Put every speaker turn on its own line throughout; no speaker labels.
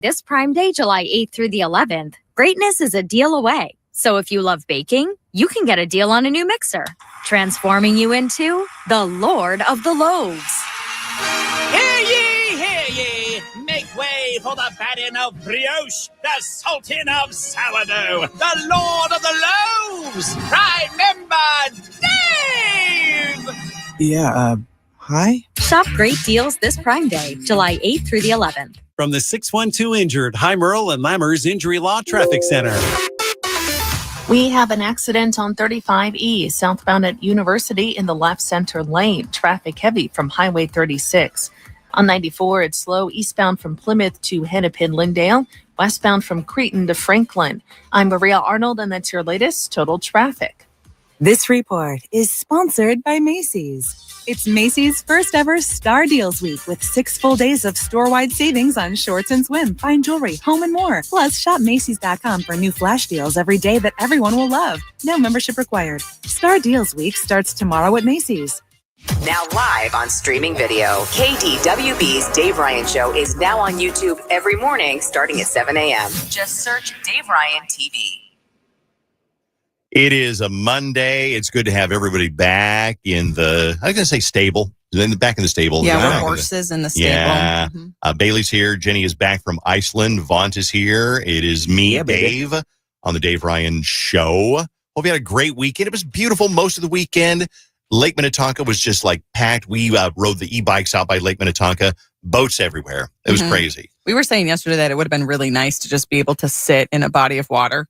This Prime Day, July 8th through the 11th, greatness is a deal away. So if you love baking, you can get a deal on a new mixer, transforming you into the Lord of the Loaves.
Hear ye, hear ye! Make way for the badding of brioche, the sultan of sourdough, the Lord of the Loaves, Prime Member Dave!
Yeah, hi?
Shop great deals this Prime Day, July 8th through the 11th.
From the 612 Injured, High Merle and Lammers Injury Law Traffic Center.
We have an accident on 35E southbound at University in the left center lane. Traffic heavy from Highway 36. On 94, it's slow eastbound from Plymouth to Hennepin-Lyndale, westbound from Cretan to Franklin. I'm Maria Arnold, and that's your latest total traffic.
This report is sponsored by Macy's. It's Macy's first ever Star Deals Week with 6 full days of store-wide savings on shorts and swim, fine jewelry, home, and more. Plus, shop Macy's.com for new flash deals every day that everyone will love. No membership required. Star Deals Week starts tomorrow at Macy's.
Now live on streaming video, KDWB's Dave Ryan Show is now on YouTube every morning starting at 7 a.m. Just search Dave Ryan TV.
It is a Monday. It's good to have everybody back in the, I was going to say stable, back in the stable.
Yeah, we're horses in the stable.
Yeah. Bailey's here. Jenny is back from Iceland. Vaunt is here. It is me, Dave, on the Dave Ryan Show. Hope you had a great weekend. It was beautiful most of the weekend. Lake Minnetonka was just like packed. We rode the e-bikes out by Lake Minnetonka. Boats everywhere. It was crazy.
We were saying yesterday that it would have been really nice to just be able to sit in a body of water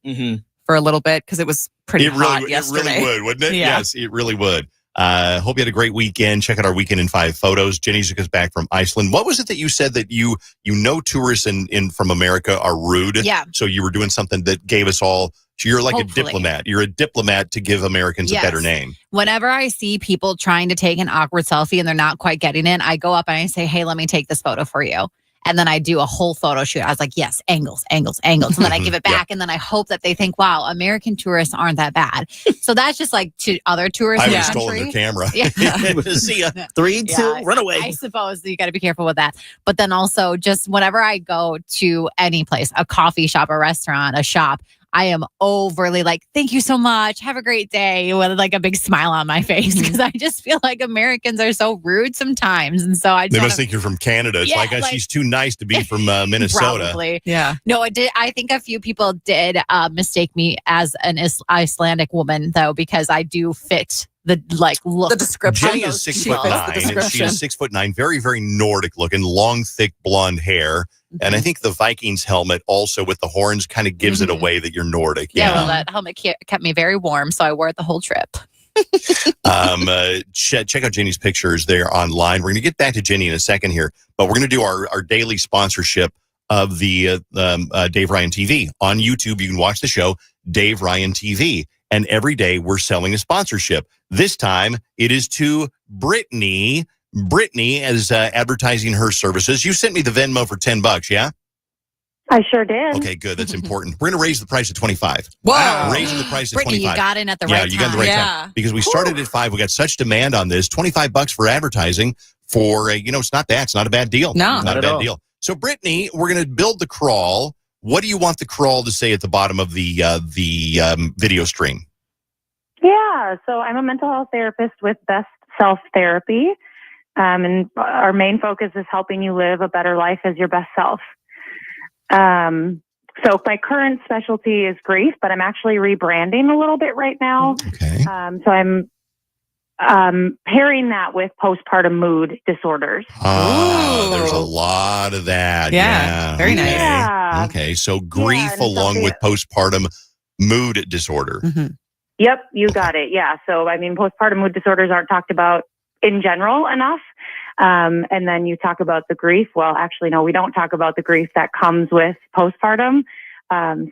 for a little bit because it was pretty hot yesterday.
It really would, wouldn't it?
Yeah.
Yes, it really would. Hope you had a great weekend. Check out our Weekend in 5 photos. Jenny just goes back from Iceland. What was it that you said that you know tourists in from America are rude?
Yeah.
So you were doing something that gave us all. You're like
Hopefully.
a diplomat. You're a diplomat to give Americans a better name.
Whenever I see people trying to take an awkward selfie and they're not quite getting it, I go up and I say, hey, let me take this photo for you. And then I do a whole photo shoot. I was like, yes, angles. And then I give it back. And then I hope that they think, wow, American tourists aren't that bad. So that's just like to other tourists.
I
in
would
the
have stolen
country.
their camera.
Yeah.
See ya.
3, 2, run away.
I suppose you got to be careful with that. But then also just whenever I go to any place, a coffee shop, a restaurant, a shop, I am overly like, thank you so much. Have a great day with like a big smile on my face because I just feel like Americans are so rude sometimes. And so
They must think you're from Canada. It's like, she's too nice to be from Minnesota.
Probably.
Yeah.
No, it did. I think a few people did mistake me as an Icelandic woman, though, because I do fit the look.
The description.
Jenny is 6'9", and she is 6'9", very, very Nordic looking, long, thick blonde hair. And I think the Vikings helmet also with the horns kind of gives it away that you're Nordic.
Yeah, well, that helmet kept me very warm, so I wore it the whole trip.
Check out Jenny's pictures. They're online. We're going to get back to Jenny in a second here, but we're going to do our daily sponsorship of the Dave Ryan TV. On YouTube, you can watch the show, Dave Ryan TV. And every day we're selling a sponsorship. This time it is to Brittany. Brittany is advertising her services. You sent me the Venmo for $10, yeah?
I sure did.
Okay, good. That's important. We're going to raise the price to $25.
Wow.
Raising the price to
Brittany,
$25.
you got in at the right time.
Yeah, you got in the right time. Because we started at $5. We got such demand on this. $25 for advertising for, it's not bad. It's not a bad deal.
No.
Not a bad deal. So, Brittany, we're going to build the crawl. What do you want the crawl to say at the bottom of the video stream?
Yeah, so I'm a mental health therapist with Best Self Therapy. And our main focus is helping you live a better life as your best self. So my current specialty is grief, but I'm actually rebranding a little bit right now.
Okay.
So I'm pairing that with postpartum mood disorders.
There's a lot of that.
Yeah, very nice.
Yeah.
Okay, so grief along with postpartum mood disorder.
Yep, you got it. Yeah, so I mean, postpartum mood disorders aren't talked about in general enough. And then you talk about the grief. Well, actually, no, we don't talk about the grief that comes with postpartum.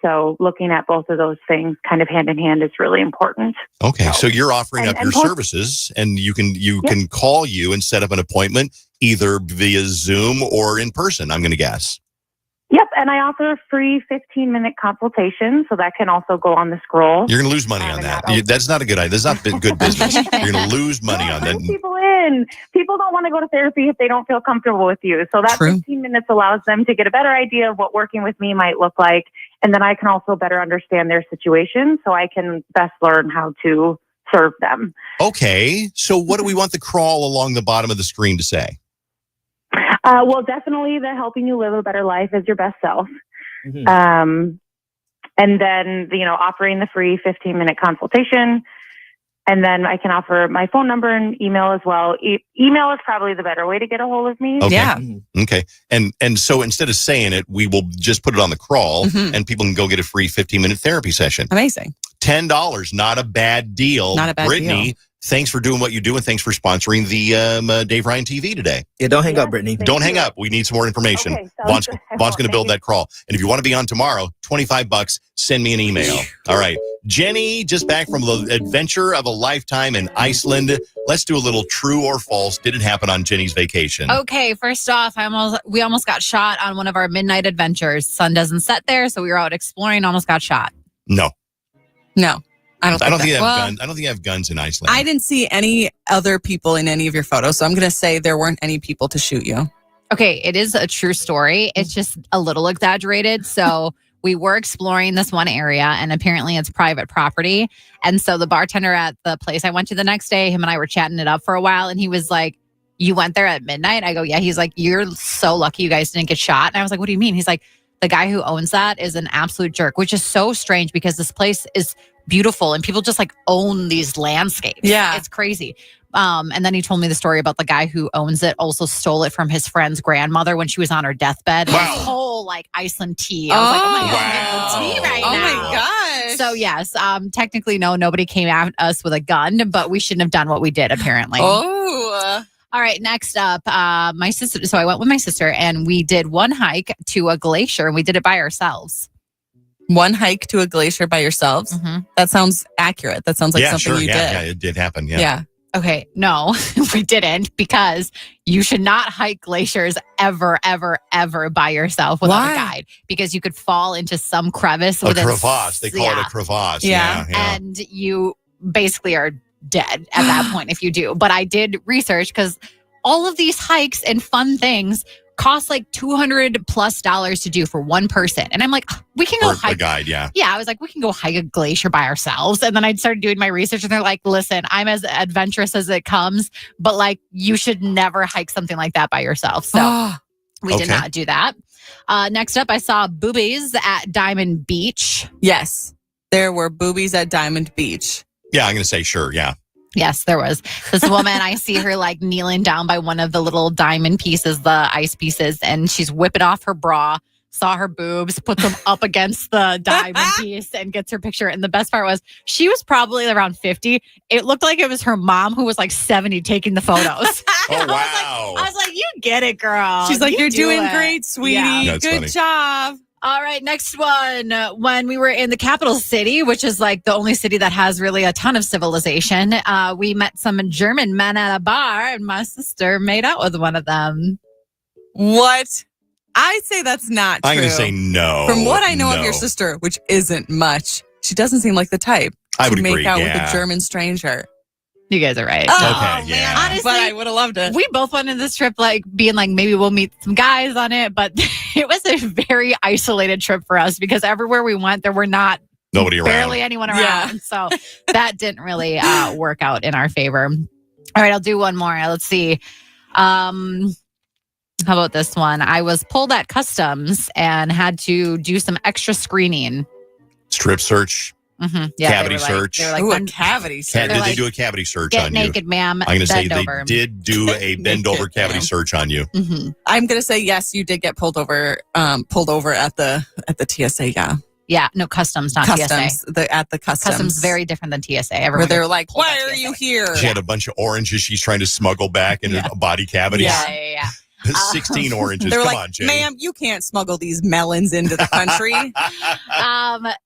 So looking at both of those things kind of hand in hand is really important.
Okay, so you're offering up your services, and you can call you and set up an appointment either via Zoom or in person, I'm going to guess.
Yep, and I offer a free 15-minute consultation, so that can also go on the scroll.
You're going to lose money on that. That's not a good idea. That's not good business. You're going to lose money on that.
People in. and people don't want to go to therapy if they don't feel comfortable with you. So that 15 minutes allows them to get a better idea of what working with me might look like. And then I can also better understand their situation so I can best learn how to serve them.
Okay. So what do we want the crawl along the bottom of the screen to say?
Well, definitely the helping you live a better life as your best self. Mm-hmm. And then, offering the free 15-minute consultation. And then I can offer my phone number and email as well. Email is probably the better way to get a hold of me.
Okay.
Yeah.
Okay. And so instead of saying it, we will just put it on the crawl and people can go get a free 15-minute therapy session.
Amazing.
$10, not a bad deal.
Not a bad
Brittany,
deal.
Thanks for doing what you do, and thanks for sponsoring the Dave Ryan TV today.
Yeah, don't hang up, Brittany.
Don't hang up. We need some more information.
Okay,
Vaughn's going to build that crawl. And if you want to be on tomorrow, $25, send me an email. All right. Jenny, just back from the adventure of a lifetime in Iceland. Let's do a little true or false. Did it happen on Jenny's vacation?
Okay, first off, we almost got shot on one of our midnight adventures. Sun doesn't set there, so we were out exploring, almost got shot.
No.
I don't think
they have guns. I don't think they have guns in Iceland.
I didn't see any other people in any of your photos, so I'm going to say there weren't any people to shoot you.
Okay, it is a true story. It's just a little exaggerated. So we were exploring this one area, and apparently it's private property. And so the bartender at the place I went to the next day, him and I were chatting it up for a while, and he was like, "You went there at midnight?" I go, "Yeah." He's like, "You're so lucky you guys didn't get shot." And I was like, "What do you mean?" He's like, "The guy who owns that is an absolute jerk," which is so strange because this place is beautiful and people just like own these landscapes.
Yeah.
It's crazy. And then he told me the story about the guy who owns it also stole it from his friend's grandmother when she was on her deathbed.
Wow.
This whole like Iceland tea. I was like, oh my God, I'm getting the tea right now.
Oh my gosh.
So yes, technically no, nobody came at us with a gun, but we shouldn't have done what we did apparently.
Oh.
All right, next up, my sister. So I went with my sister and we did one hike to a glacier and we did it by ourselves.
One hike to a glacier by yourselves?
Mm-hmm.
That sounds accurate. That sounds like something you did.
Yeah, it did happen. Yeah.
Okay, no, we didn't because you should not hike glaciers ever, ever, ever by yourself without a guide because you could fall into some crevice.
A crevasse. They call it a crevasse. Yeah.
And you basically are dead at that point if you do. But I did research because all of these hikes and fun things cost like $200+ to do for one person. And I'm like, we can go hike.
A guide, yeah.
Yeah, I was like, we can go hike a glacier by ourselves. And then I started doing my research and they're like, listen, I'm as adventurous as it comes, but like you should never hike something like that by yourself. So we did not do that. Next up, I saw boobies at Diamond Beach.
Yes, there were boobies at Diamond Beach.
Yeah, I'm going to say sure, yeah.
Yes, there was. This woman, I see her like kneeling down by one of the little diamond pieces, the ice pieces, and she's whipping off her bra, saw her boobs, puts them up against the diamond piece and gets her picture. And the best part was she was probably around 50. It looked like it was her mom who was like 70 taking the photos.
Oh, wow.
I was like, you get it, girl.
She's like, you're doing great, sweetie.
Yeah.
Good job.
All right, next one. When we were in the capital city, which is like the only city that has really a ton of civilization, we met some German men at a bar and my sister made out with one of them.
What? I say that's not true.
I'm going to say no.
From what I know of your sister, which isn't much, she doesn't seem like the type
to
make out with a German stranger.
You guys are right.
Oh, okay, yeah.
Honestly,
but I would have loved it.
We both went on this trip like being like, maybe we'll meet some guys on it. But it was a very isolated trip for us because everywhere we went, there were
nobody around.
Barely anyone around.
Yeah.
So that didn't really work out in our favor. All right, I'll do one more. Let's see. How about this one? I was pulled at customs and had to do some extra screening.
Strip search.
Mm-hmm. Yeah,
cavity search.
They were like,
a cavity search.
Did they do a cavity search
Get
on
naked,
you?
ma'am.
I'm going to say they
over.
did do a bend over cavity search on you.
Mm-hmm.
I'm going to say yes, you did get pulled over at the TSA. Yeah.
Yeah, no, customs, not
customs,
TSA.
At the customs.
Customs very different than TSA.
Where they're like, why are you here?
She had a bunch of oranges she's trying to smuggle back into a body cavity.
Yeah.
16 oranges.
They're
Come
like,
on, Jenny.
ma'am, you can't smuggle these melons into the country.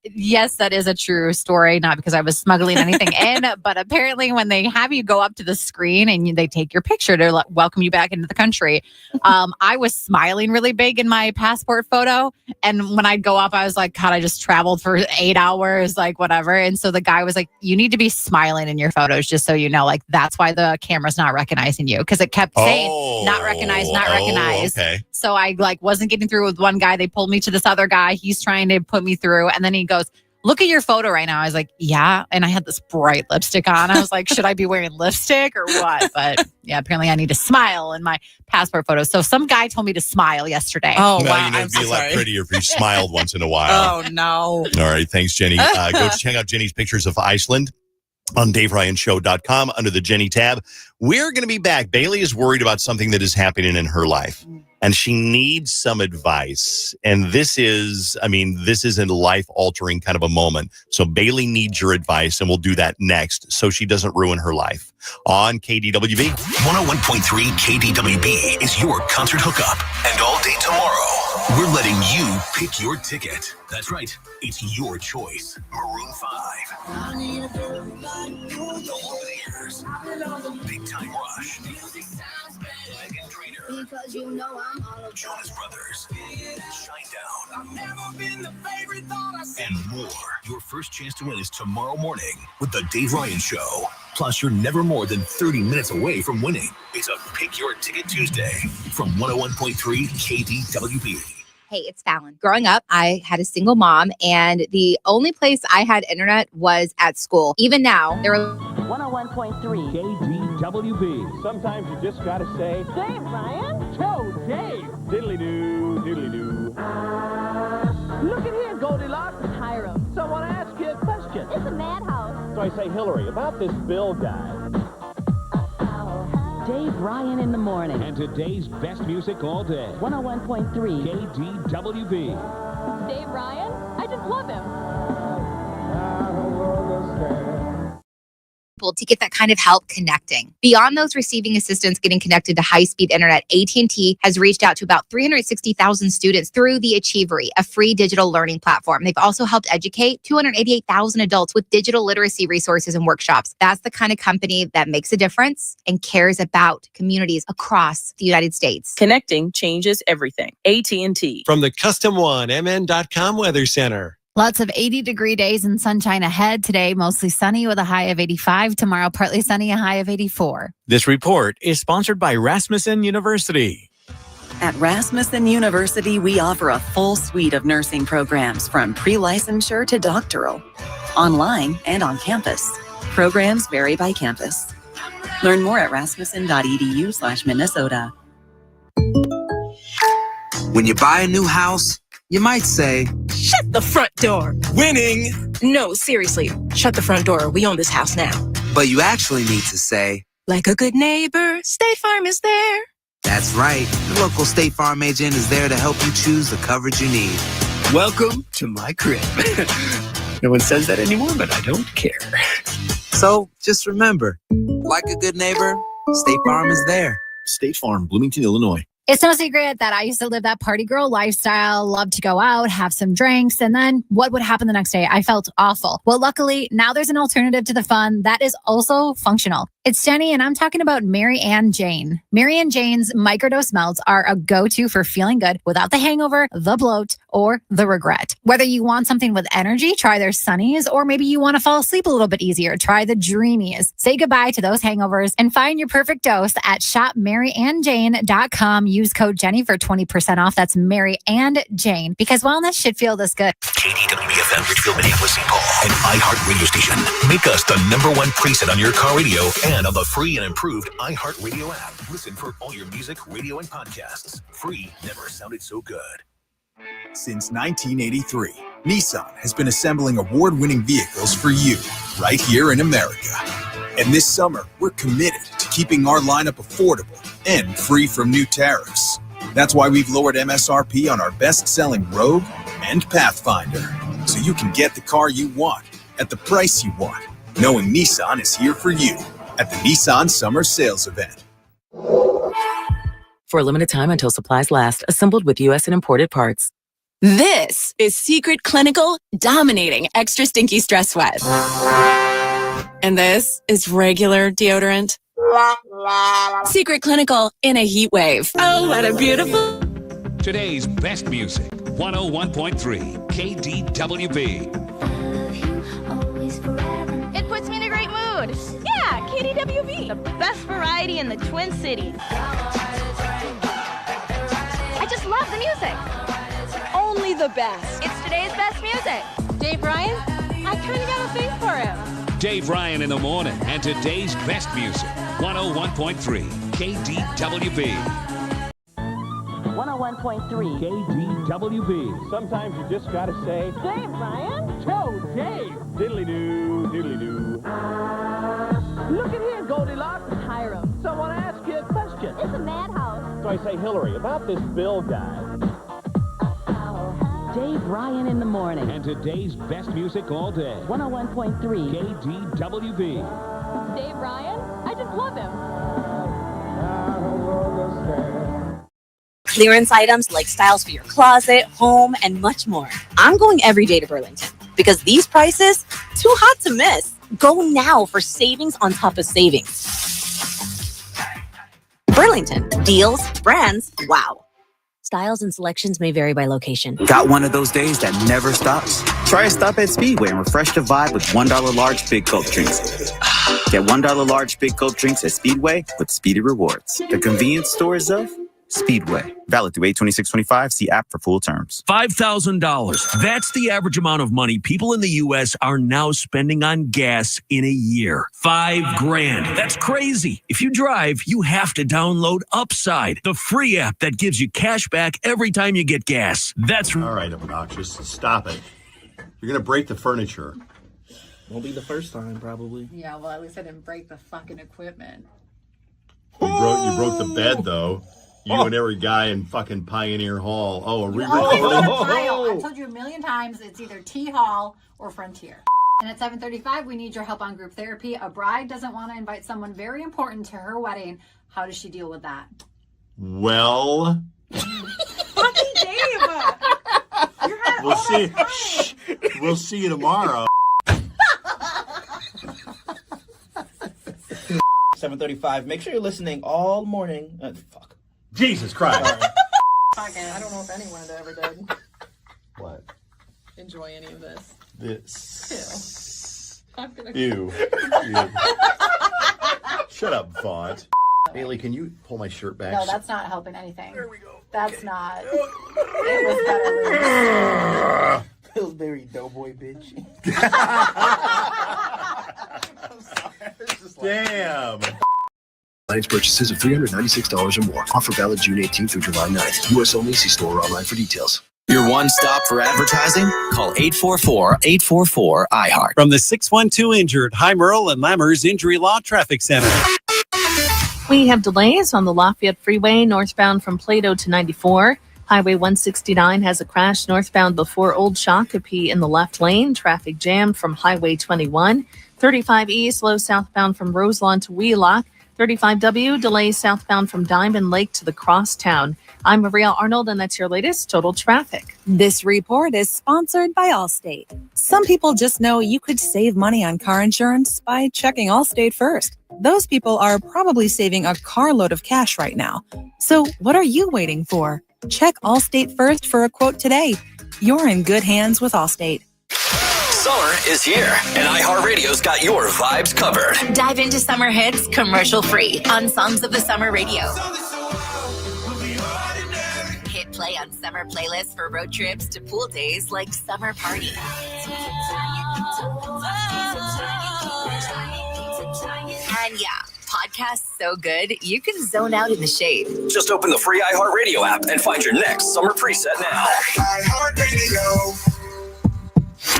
Yes, that is a true story. Not because I was smuggling anything in, but apparently when they have you go up to the screen and they take your picture to welcome you back into the country, I was smiling really big in my passport photo. And when I'd go up, I was like, God, I just traveled for 8 hours, like whatever. And so the guy was like, you need to be smiling in your photos, just so you know, like that's why the camera's not recognizing you. Because it kept saying, not recognized, not recognized.
Okay.
So I wasn't getting through with one guy. They pulled me to this other guy. He's trying to put me through. And then he goes, look at your photo right now. I was like, yeah. And I had this bright lipstick on. I was like, should I be wearing lipstick or what? But yeah, apparently I need to smile in my passport photo. So some guy told me to smile yesterday.
Oh,
well,
wow.
you know, it'd be a lot prettier if you smiled once in a while.
Oh, no.
All right. Thanks, Jenny. Go check out Jenny's pictures of Iceland on DaveRyanShow.com under the Jenny tab. We're going to be back. Bailey is worried about something that is happening in her life, and she needs some advice. And this is a life-altering kind of a moment. So Bailey needs your advice, and we'll do that next so she doesn't ruin her life. On KDWB.
101.3 KDWB is your concert hookup. And all day tomorrow, we're letting you pick your ticket. That's right. It's your choice. Maroon 5. Big Time Rush. Megan Trainor. Because you know I'm all of Jonas Brothers. Shine Down. I've never been the favorite thought I see. And more. Your first chance to win is tomorrow morning with the Dave Ryan Show. Plus, you're never more than 30 minutes away from winning. It's a Pick Your Ticket Tuesday from 101.3 KDWB.
Hey, it's Fallon. Growing up, I had a single mom, and the only place I had internet was at school. Even now, there are
101.3 KDWB. Sometimes you just gotta say, Dave, Ryan. Tell Dave. Diddly-doo, diddly-doo. Look at here, Goldilocks. Hiram. So I want to ask you a question. It's a madhouse. So I say, Hillary, about this Bill guy. Dave Ryan in the morning. And today's best music all day. 101.3 KDWB.
Dave Ryan? I just love him.
To get that kind of help connecting. Beyond those receiving assistance getting connected to high-speed internet, AT&T has reached out to about 360,000 students through the Achievery, a free digital learning platform. They've also helped educate 288,000 adults with digital literacy resources and workshops. That's the kind of company that makes a difference and cares about communities across the United States.
Connecting changes everything. AT&T.
From the Custom One MN.com Weather Center.
Lots of 80-degree days and sunshine ahead. Today, mostly sunny with a high of 85. Tomorrow, partly sunny, a high of 84.
This report is sponsored by Rasmussen University.
At Rasmussen University, we offer a full suite of nursing programs from pre-licensure to doctoral, online and on campus. Programs vary by campus. Learn more at rasmussen.edu/Minnesota.
When you buy a new house, you might say,
shut the front door.
Winning.
No, seriously, shut the front door. We own this house now.
But you actually need to say,
like a good neighbor, State Farm is there.
That's right. The local State Farm agent is there to help you choose the coverage you need.
Welcome to my crib. No one says that anymore, but I don't care.
So just remember, like a good neighbor, State Farm is there.
State Farm, Bloomington, Illinois.
It's no secret that I used to live that party girl lifestyle, love to go out, have some drinks, and then what would happen the next day? I felt awful. Well, luckily, now there's an alternative to the fun that is also functional. It's Jenny, and I'm talking about Mary and Jane. Mary and Jane's microdose melts are a go-to for feeling good without the hangover, the bloat, or the regret. Whether you want something with energy, try their Sunnies, or maybe you want to fall asleep a little bit easier, try the Dreamies. Say goodbye to those hangovers and find your perfect dose at shopmaryandjane.com. Use code Jenny for 20% off. That's Mary and Jane, because wellness should feel this good.
KDWB-FM, Richfield, Minneapolis, St. Paul, an iHeartRadio station. Make us the #1 preset on your car radio and on the free and improved iHeartRadio app. Listen for all your music, radio, and podcasts. Free never sounded so good.
Since 1983, Nissan has been assembling award-winning vehicles for you, right here in America. And this summer, we're committed to keeping our lineup affordable and free from new tariffs. That's why we've lowered MSRP on our best-selling Rogue and Pathfinder, so you can get the car you want at the price you want, knowing Nissan is here for you at the Nissan Summer Sales Event.
For a limited time until supplies last. Assembled with U.S. and imported parts.
This is Secret Clinical dominating extra stinky stress sweat. And this is regular deodorant. Secret Clinical in a heat wave. Oh, what a beautiful...
Today's best music, 101.3 KDWB.
It puts me in a great mood. Yeah, KDWB. The best variety in the Twin Cities. I just love the music. Only the best. It's today's best music. Dave Ryan, I kind of got a thing for him.
Dave Ryan in the morning and today's best music, 101.3 KDWB.
101.3 KDWB. Sometimes you just gotta say, Dave Ryan, tell Dave. Diddly-doo, diddly-doo. Look at here, Goldilocks. Hiram. So I want to ask you a question.
It's a madhouse.
So I say, Hillary, about this Bill guy.
Dave Ryan in the morning.
And today's best music all day,
101.3
KDWB.
Dave Ryan, I just love him.
Clearance items like styles for your closet, home, and much more. I'm going every day to Burlington because these prices, too hot to miss. Go now for savings on top of savings. Burlington, deals, brands, wow. Styles and selections may vary by location.
Got one of those days that never stops? Try a stop at Speedway and refresh the vibe with $1 large big Coke drinks. Get $1 large big Coke drinks at Speedway with Speedy Rewards. The convenience stores of Speedway. Valid through 8/26/25. See app for full terms.
$5,000. That's the average amount of money people in the U.S. are now spending on gas in a year. $5,000. That's crazy. If you drive, you have to download Upside, the free app that gives you cash back every time you get gas. That's
all right, obnoxious. Stop it. You're going to break the furniture.
Won't be the first time, probably.
Yeah, well, at least I didn't break the fucking equipment.
You broke the bed, though. You and every guy in fucking Pioneer Hall. Oh, a re-recording?
I've told you a million times it's either T Hall or Frontier. And at 7:35, we need your help on group therapy. A bride doesn't want to invite someone very important to her wedding. How does she deal with that?
Well,
Fucking Dave!
we'll see. We'll see you tomorrow.
7:35. Make sure you're listening all morning. Fuck.
Jesus Christ.
Fucking, I don't know if anyone ever did.
What?
Enjoy any of this.
This.
Ew.
Ew. Shut up, Vaught. Bailey, can you pull my shirt back?
No, that's not helping anything. There we go. That's not. It was better.
Pillsbury Doughboy, bitch.
I'm sorry. Damn.
Alliance purchases of $396 or more. Offer valid June 18th through July 9th. U.S. only. See store or online for details.
Your one stop for advertising? Call 844-844-iHeart.
From the 612 Injured, High Merle and Lammers Injury Law Traffic Center.
We have delays on the Lafayette Freeway northbound from Plato to 94. Highway 169 has a crash northbound before Old Shakopee in the left lane. Traffic jammed from Highway 21. 35E slow southbound from Roselawn to Wheelock. 35W delays southbound from Diamond Lake to the Crosstown. I'm Maria Arnold, and that's your latest total traffic.
This report is sponsored by Allstate. Some people just know you could save money on car insurance by checking Allstate first. Those people are probably saving a carload of cash right now. So what are you waiting for? Check Allstate first for a quote today. You're in good hands with Allstate.
Summer is here, and iHeartRadio's got your vibes covered.
Dive into summer hits commercial-free on Songs of the Summer Radio. Hit play on summer playlists for road trips to pool days like Summer Party. And yeah, podcasts so good, you can zone out in the shade.
Just open the free iHeartRadio app and find your next summer preset now.
iHeartRadio.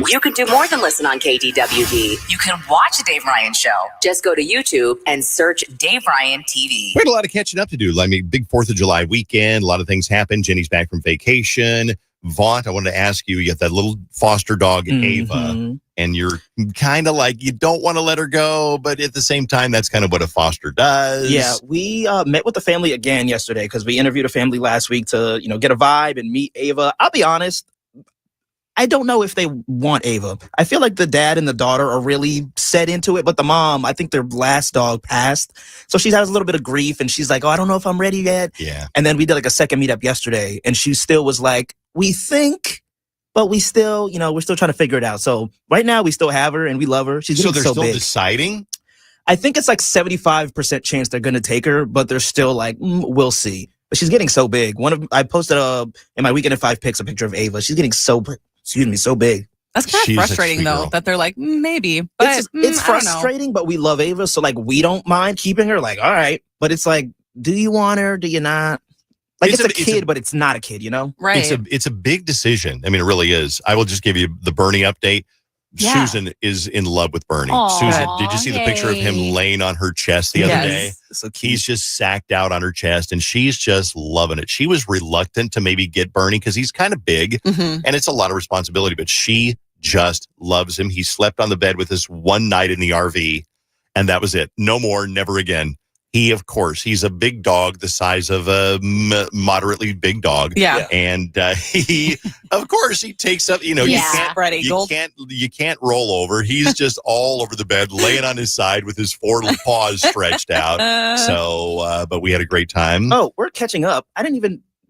You can do more than listen on KDWB. You can watch The Dave Ryan Show. Just go to YouTube and search Dave Ryan TV.
We had a lot of catching up to do. I mean, big 4th of July weekend. A lot of things happened. Jenny's back from vacation. Vaught, I wanted to ask you, you got that little foster dog, Ava, and you're kind of like, you don't want to let her go, but at the same time, that's kind of what a foster does.
Yeah, we met with the family again yesterday because we interviewed a family last week to, get a vibe and meet Ava. I'll be honest, I don't know if they want Ava. I feel like the dad and the daughter are really set into it, but the mom, I think their last dog passed. So she has a little bit of grief and she's like, oh, I don't know if I'm ready yet.
Yeah.
And then we did like a second meetup yesterday and she still was like, we think, but we still, we're still trying to figure it out. So right now we still have her and we love her. She's
so they're still
big.
Deciding?
I think it's like 75% chance they're going to take her, but they're still like, we'll see. But she's getting so big. I posted in my Weekend at 5 pics a picture of Ava. She's getting so big.
That's kind of frustrating, though, that they're like, maybe. But
it's frustrating, but we love Ava. So, like, we don't mind keeping her. Like, all right. But it's like, do you want her? Do you not? Like, it's a kid, but it's not a kid,
Right.
It's a big decision. I mean, it really is. I will just give you the Bernie update. Yeah. Susan is in love with Bernie.
Aww,
Susan, did you see the picture of him laying on her chest the other day?
So
he's just sacked out on her chest, and she's just loving it. She was reluctant to maybe get Bernie because he's kind of big, and it's a lot of responsibility, but she just loves him. He slept on the bed with us one night in the RV, and that was it. No more, never again. He's a big dog, the size of a moderately big dog.
Yeah.
And he, of course, he takes up, you can't roll over. He's just all over the bed, laying on his side with his 4 paws stretched out. So, but we had a great time.
Oh, we're catching up.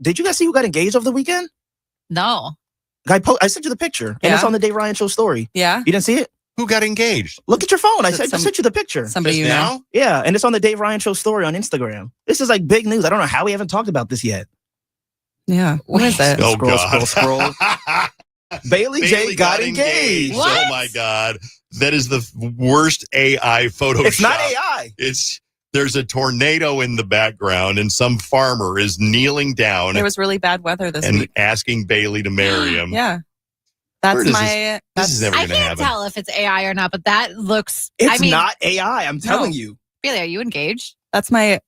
Did you guys see who got engaged over the weekend?
No.
I sent you the picture, and it's on the Dave Ryan Show story.
Yeah.
You didn't see it?
Who got engaged?
Look at your phone. I sent you the picture.
Somebody you know?
Yeah, and it's on the Dave Ryan Show story on Instagram. This is like big news. I don't know how we haven't talked about this yet.
Yeah. What is that?
Oh,
Scroll. Bailey J got engaged.
Oh, my God. That is the worst AI Photoshop.
It's not AI.
There's a tornado in the background, and some farmer is kneeling down.
There was really bad weather this week.
And asking Bailey to marry him.
Yeah.
This is never going to happen.
I can't tell if it's AI or not, but that looks.
It's not AI. I'm telling you.
Really, are you engaged?
That's my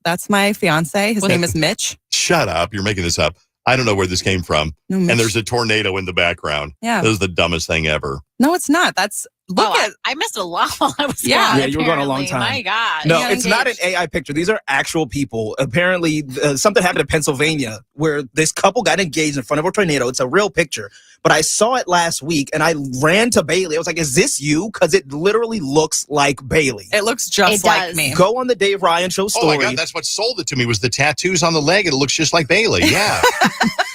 fiance. His name is Mitch.
Shut up! You're making this up. I don't know where this came from.
No,
and there's a tornado in the background.
Yeah,
this is the dumbest thing ever.
No, it's not.
I missed a lot while I was gone.
Yeah, you were gone a long time.
My God.
No, it's not an AI picture. These are actual people. Apparently, something happened in Pennsylvania where this couple got engaged in front of a tornado. It's a real picture. But I saw it last week, and I ran to Bailey. I was like, is this you? Because it literally looks like Bailey.
It looks just like me.
Go on the Dave Ryan Show story.
Oh, my God. That's what sold it to me was the tattoos on the leg, and it looks just like Bailey. Yeah.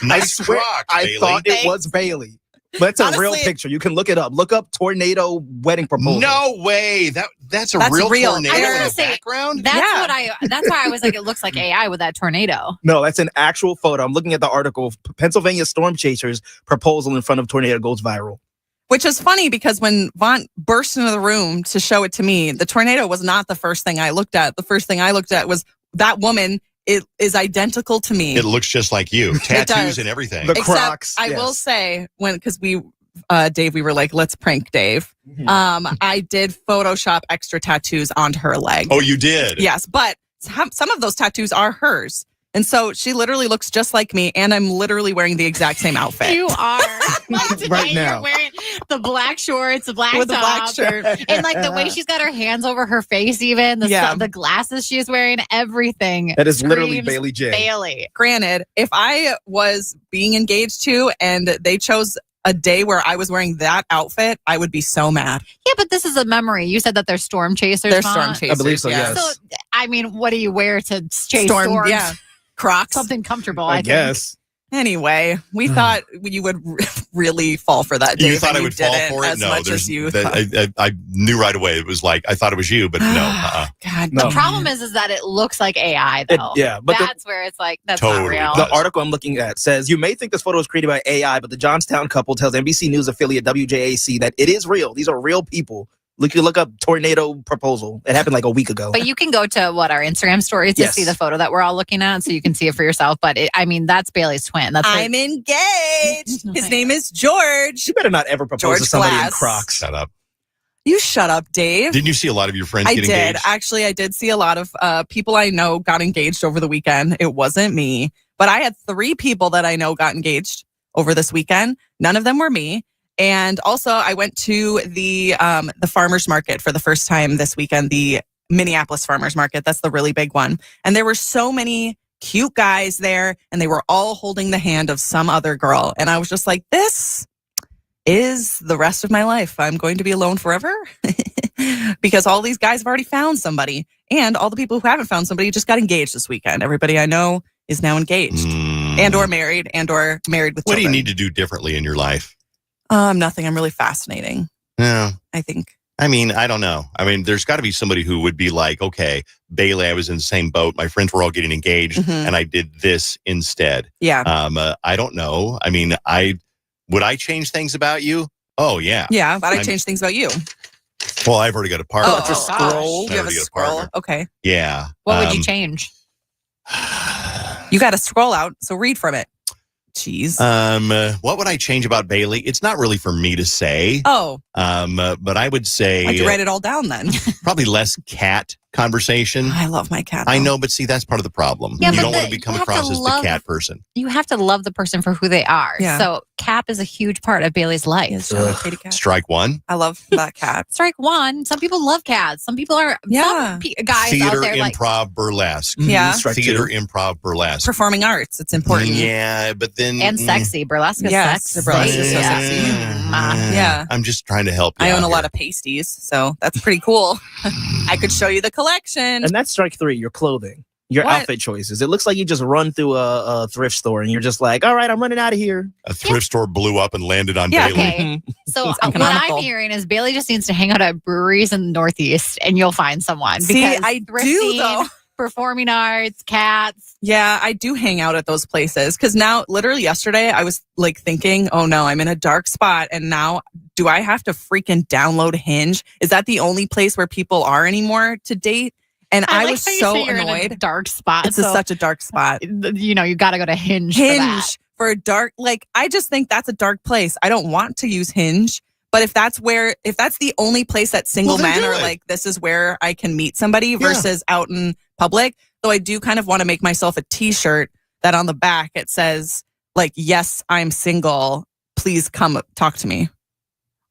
Nice Crocs, Bailey.
I thought it was Bailey. But it's a real picture. You can look it up. Look up tornado wedding proposal.
No way. That's a real tornado in the background?
That's why I was like, it looks like AI with that tornado.
No, that's an actual photo. I'm looking at the article. Pennsylvania storm chasers proposal in front of tornado goes viral.
Which is funny because when Vaughn burst into the room to show it to me, the tornado was not the first thing I looked at. The first thing I looked at was that woman. It is identical to me.
It looks just like you. Tattoos and everything.
The Crocs.
I will say, because Dave, we were like, let's prank Dave.
Mm-hmm.
I did Photoshop extra tattoos onto her leg.
Oh, you did?
Yes, but some of those tattoos are hers. And so she literally looks just like me, and I'm literally wearing the exact same outfit.
You are.
Right now.
You're wearing the black shorts, the black
With the black
top,
shirt.
and like the way she's got her hands over her face, even the glasses she's wearing, everything.
That is literally Bailey J.
Bailey.
Granted, if I was being engaged to and they chose a day where I was wearing that outfit, I would be so mad.
Yeah, but this is a memory. You said that they're storm chasers.
They're storm chasers.
I believe so, yes.
So, I mean, what do you wear to chase storms?
Yeah. Crocs.
Something comfortable,
I guess.
Anyway, we thought you would really fall for that, Dave.
You thought I would fall for it?
As
No,
much as you thought.
I knew right away. It was like, I thought it was you, but no.
God,
The problem is that it looks like AI, though.
But
that's where it's like, that's
Totally.
not real.
The article I'm looking at says, you may think this photo was created by AI, but the Johnstown couple tells NBC News affiliate WJAC that it is real. These are real people. Look up tornado proposal. It happened like a week ago.
But you can go to our Instagram stories to see the photo that we're all looking at, so you can see it for yourself. But that's Bailey's twin.
I'm engaged. His name is George.
You better not ever propose to somebody in Crocs.
Shut up.
You shut up, Dave.
Didn't you see a lot of your friends get engaged?
I did. Actually, I did see a lot of people I know got engaged over the weekend. It wasn't me, but I had 3 people that I know got engaged. over this weekend. None of them were me. And also, I went to the farmers market for the first time this weekend, the Minneapolis farmers market. That's the really big one. And there were so many cute guys there, and they were all holding the hand of some other girl. And I was just like, this is the rest of my life. I'm going to be alone forever because all these guys have already found somebody. And all the people who haven't found somebody just got engaged this weekend. Everybody I know is now engaged and or married with children.
What do you need to do differently in your life?
Nothing. I'm really fascinating.
Yeah.
I think.
I mean, I don't know. I mean, there's got to be somebody who would be like, okay, Bailey, I was in the same boat. My friends were all getting engaged and I did this instead.
Yeah.
I don't know. I mean, would I change things about you? Oh, yeah.
Yeah, but I change things about you.
Well, I've already got a partner.
Oh, it's a scroll. You have a scroll. Okay.
Yeah.
What would you change?
You got to scroll out, so read from it. Jeez.
What would I change about Bailey? It's not really for me to say.
Oh.
But I would say.
Why'd you write it all down then?
Probably less cat conversation.
I love my cat.
I know, but see, that's part of the problem.
Yeah,
you
but
don't want to become across as the cat person.
You have to love the person for who they are.
Yeah.
So Cap is a huge part of Bailey's life.
Cat.
Strike one.
I love that cat.
Strike one. Some people love cats. Some people are some guys
Theater,
out there
improv, burlesque.
Yeah.
Theater, improv, burlesque.
Performing arts. It's important.
Yeah, but then.
and sexy. Burlesque is sexy.
Burlesque is so sexy. Yeah.
I'm just trying to help you.
I own a lot of pasties, so that's pretty cool. I could show you the collection.
And that's strike three, your clothing, your outfit choices. It looks like you just run through a thrift store and you're just like, all right, I'm running out of here.
A thrift store blew up and landed on Bailey.
Okay. So what I'm hearing is Bailey just needs to hang out at breweries in the Northeast and you'll find someone.
See,
because
I
thrift
do,
scene,
though.
Performing arts, cats.
Yeah, I do hang out at those places because now, literally yesterday, I was like thinking, oh no, I'm in a dark spot. And now, do I have to freaking download Hinge? Is that the only place where people are anymore to date? And I was so annoyed.
In a dark spot.
It's such a dark spot.
You know, you got to go to Hinge.
For a dark, like, I just think that's a dark place. I don't want to use Hinge. But if that's the only place that single men are like, this is where I can meet somebody versus out in public. Though I do kind of want to make myself a t-shirt that on the back it says like, yes, I'm single. Please come talk to me.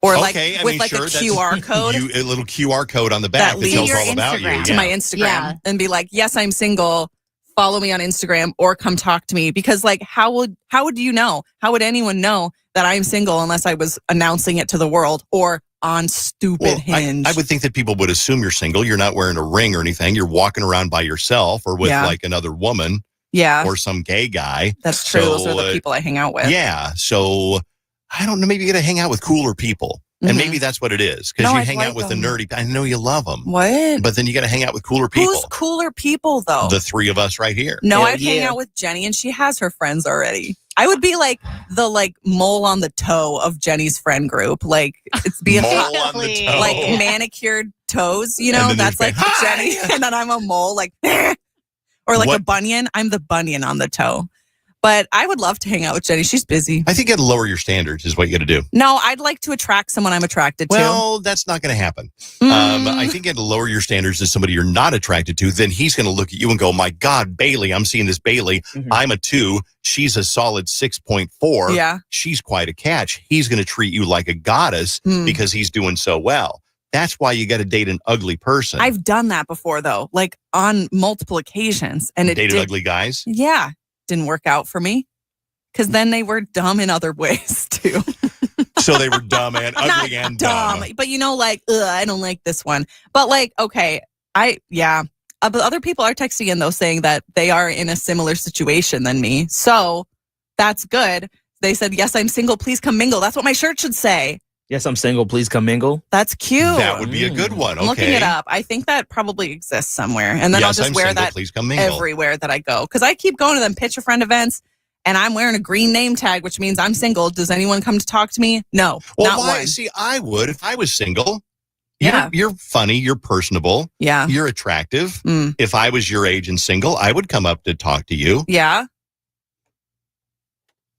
Or a QR code.
A little QR code on the back that tells all about you.
To my Instagram and be like, yes, I'm single. Follow me on Instagram or come talk to me. Because like, how would you know? How would anyone know that I'm single unless I was announcing it to the world or on stupid Hinge?
I would think that people would assume you're single. You're not wearing a ring or anything. You're walking around by yourself or with like another woman.
Yeah.
Or some gay guy.
That's true. Those are the people I hang out with.
Yeah. So I don't know. Maybe you got to hang out with cooler people. And maybe that's what it is. Because you hang out with the nerdy. I know you love them.
What?
But then you got to hang out with cooler people.
Who's cooler people, though?
The three of us right here.
No, I'd hang out with Jenny, and she has her friends already. I would be like the mole on the toe of Jenny's friend group. Like it's being
mole on the toe.
Like manicured toes. You know, that's like Jenny, and then I'm a mole, like or like a bunion. I'm the bunion on the toe. But I would love to hang out with Jenny. She's busy.
I think you got to lower your standards is what you got to do.
No, I'd like to attract someone I'm attracted to.
Well, that's not going to happen. I think you got to lower your standards to somebody you're not attracted to. Then he's going to look at you and go, my God, Bailey, I'm seeing this Bailey. I'm a 2. She's a solid 6.4.
Yeah.
She's quite a catch. He's going to treat you like a goddess because he's doing so well. That's why you got to date an ugly person.
I've done that before, though, like on multiple occasions. And
dated ugly guys?
Yeah. Didn't work out for me because then they were dumb in other ways too.
So they were dumb and ugly and dumb.
But you know, like, I don't like this one. But like, okay, but other people are texting in though saying that they are in a similar situation than me. So that's good. They said, yes, I'm single. Please come mingle. That's what my shirt should say.
Yes, I'm single. Please come mingle.
That's cute.
That would be a good one. Okay.
I'm looking it up. I think that probably exists somewhere. And then I'll just wear that everywhere that I go. Because I keep going to them picture friend events and I'm wearing a green name tag, which means I'm single. Does anyone come to talk to me? No.
Well,
not one.
See, I would if I was single.
Yeah.
You're funny. You're personable.
Yeah.
You're attractive. If I was your age and single, I would come up to talk to you.
Yeah.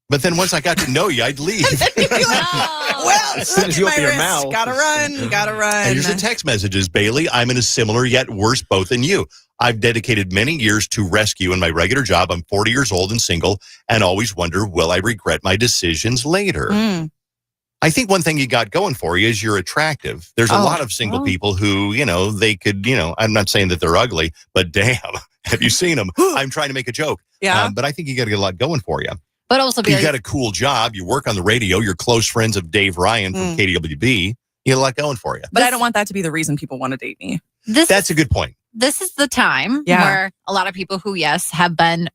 But then once I got to know you, I'd leave.
Well,
as soon as you open your mouth.
Gotta run.
And here's the text messages. Bailey, I'm in a similar yet worse boat than you. I've dedicated many years to rescue in my regular job. I'm 40 years old and single and always wonder, will I regret my decisions later? I think one thing you got going for you is you're attractive. There's a lot of single people who, they could, I'm not saying that they're ugly, but damn, have you seen them? I'm trying to make a joke.
Yeah.
But I think you got to get a lot going for you.
But also,
you got a cool job. You work on the radio. You're close friends of Dave Ryan from KDWB. You got a lot going for you.
But I don't want that to be the reason people want to date me.
That's a good point.
This is the time where a lot of people who, have been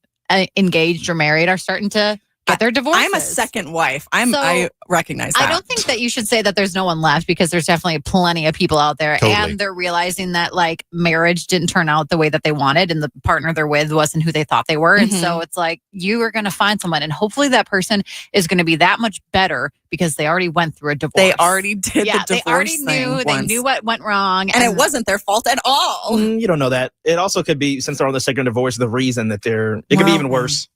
engaged or married are starting to get their divorces.
I'm a second wife. I recognize that.
I don't think that you should say that there's no one left, because there's definitely plenty of people out there.
Totally.
And they're realizing that marriage didn't turn out the way that they wanted, and the partner they're with wasn't who they thought they were. And so it's you are going to find someone, and hopefully that person is going to be that much better because they already went through a divorce.
They already did the divorce
they already knew. They knew what went wrong.
And it wasn't their fault at all.
You don't know that. It also could be, since they're on the second divorce, the reason that it could be even worse.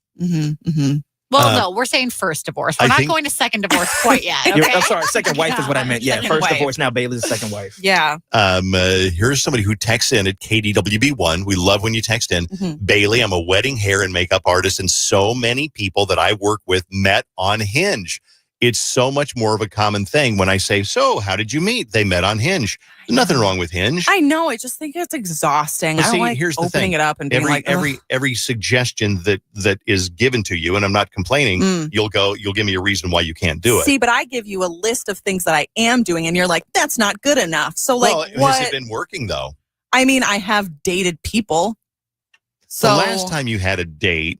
Well, no, we're saying first divorce. We're not going to second divorce quite yet. Okay?
I'm sorry, second wife is what I meant. Yeah, first divorce. Now Bailey's the second wife.
Yeah.
Here's somebody who texts in at KDWB1. We love when you text in. Bailey, I'm a wedding hair and makeup artist, and so many people that I work with met on Hinge. It's so much more of a common thing when I say, so how did you meet? They met on Hinge. Nothing wrong with Hinge.
I know. I just think it's exhausting.
Well,
I don't like
here's the
opening
thing.
it up and being
every suggestion that is given to you, and I'm not complaining, you'll give me a reason why you can't do it.
See, but I give you a list of things that I am doing, and you're like, that's not good enough. So what?
Has it been working though?
I mean, I have dated people. So
the last time you had a date,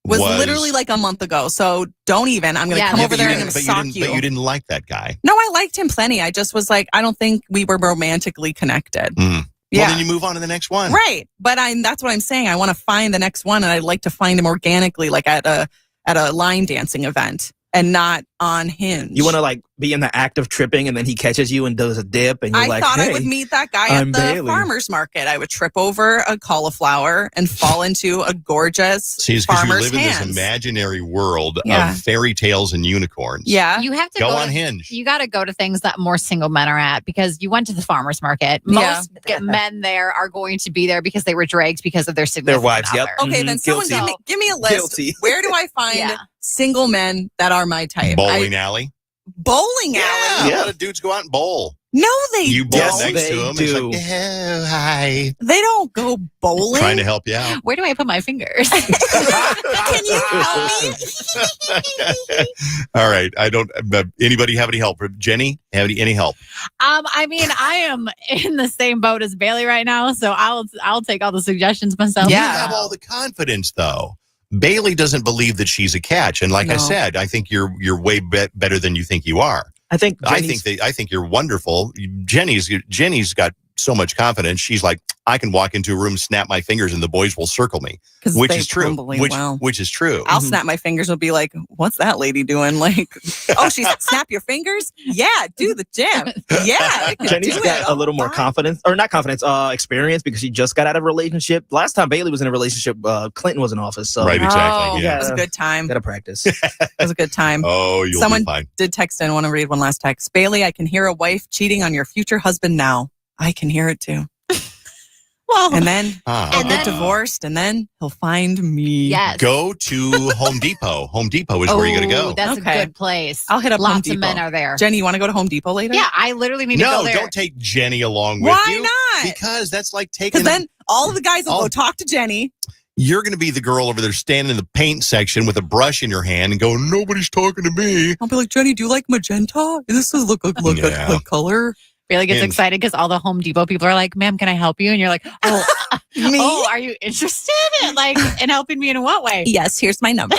was literally like a month ago. So don't even. I'm going to come over there and I'm going to sock you.
But you didn't like that guy.
No, I liked him plenty. I just was like, I don't think we were romantically connected.
Well, then you move on to the next one.
Right. But that's what I'm saying. I want to find the next one, and I'd like to find him organically, like at a line dancing event, and not on Hinge.
You want to be in the act of tripping, and then he catches you and does a dip, and you're
I thought I would meet that guy at the
Bailey.
farmer's market. I would trip over a cauliflower and fall into a gorgeous farmer's
you live
hands.
in this imaginary world of fairy tales and unicorns.
Yeah.
You have to
go on Hinge.
You got to go to things that more single men are at, because you went to the farmer's market. Most men there are going to be there because they were dragged because of their significant
wives.
other.
Yep.
Okay, then someone give me a list.
Guilty.
Where do I find single men that are my type?
Bowling alley.
Bowling alley?
Yeah, a lot of dudes go out and bowl.
No, they
You bowl
don't.
next to them. It's like, oh, hi.
They don't go bowling.
Trying to help you out.
Where do I put my fingers?
Can you help me?
All right. I don't. Anybody have any help? Jenny, have any help?
I mean, I am in the same boat as Bailey right now, so I'll take all the suggestions myself.
You have all the confidence, though. Bailey doesn't believe that she's a catch, and like I said, I think you're way better than you think you are. I think you're wonderful. Jenny's got so much confidence. She's like, I can walk into a room, snap my fingers, and the boys will circle me, which is true. Which is true.
I'll snap my fingers and be like, what's that lady doing? Like, oh, she's snap your fingers? Yeah, do the gym. Yeah.
Jenny's got a little more confidence, or not confidence, experience, because she just got out of a relationship. Last time Bailey was in a relationship, Clinton was in office. So.
Right, exactly.
It was a good time.
Got to practice.
It was a good time.
Oh, you'll
Someone
be fine.
did text in. I want to read one last text. Bailey, I can hear a wife cheating on your future husband now. I can hear it too.
Well,
and then he'll get divorced, and then he'll find me.
Yes.
Go to Home Depot. Home Depot is where you got to go.
That's a good place.
I'll hit up Home
Lots
Depot.
of men are there.
Jenny, you want to go to Home Depot later?
Yeah, I literally need to go there.
No, don't take Jenny along with
Why
you.
not?
Because that's like taking.
Because then all of the guys will go talk to Jenny.
You're going to be the girl over there standing in the paint section with a brush in your hand and go, nobody's talking to me.
I'll be like, Jenny, do you like magenta? This is look like color.
Bailey gets excited because all the Home Depot people are like, ma'am, can I help you? And you're like, oh,
me?
Oh, are you interested in helping me in what way?
Yes, here's my number.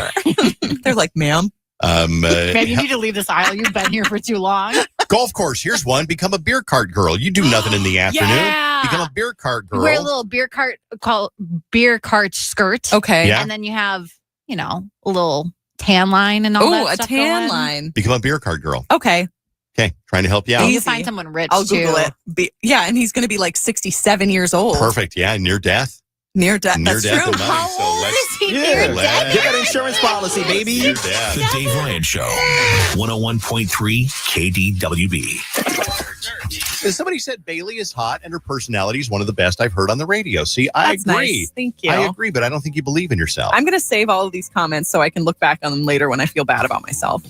They're like, ma'am.
Man, you need to leave this aisle. You've been here for too long.
Golf course. Here's one. Become a beer cart girl. You do nothing in the afternoon.
Yeah.
Become a beer cart girl.
Wear a little beer cart skirt.
Okay.
Yeah.
And then you have, a little tan line and all that
Oh,
stuff
a tan
going.
line.
Become a beer cart girl.
Okay.
Okay. Trying to help you out.
And you find someone rich,
I'll
too.
Google it. And he's going to be like 67 years old.
Perfect. Yeah. Near death.
Near death.
Near
That's
death
true.
and money. So let's
Is he near dead?
Get that insurance policy, baby.
do that.
The Dave Ryan Show. 101.3 KDWB.
Somebody said Bailey is hot and her personality is one of the best I've heard on the radio. See, I
That's
agree.
nice. Thank you.
I agree, but I don't think you believe in yourself.
I'm going to save all of these comments so I can look back on them later when I feel bad about myself.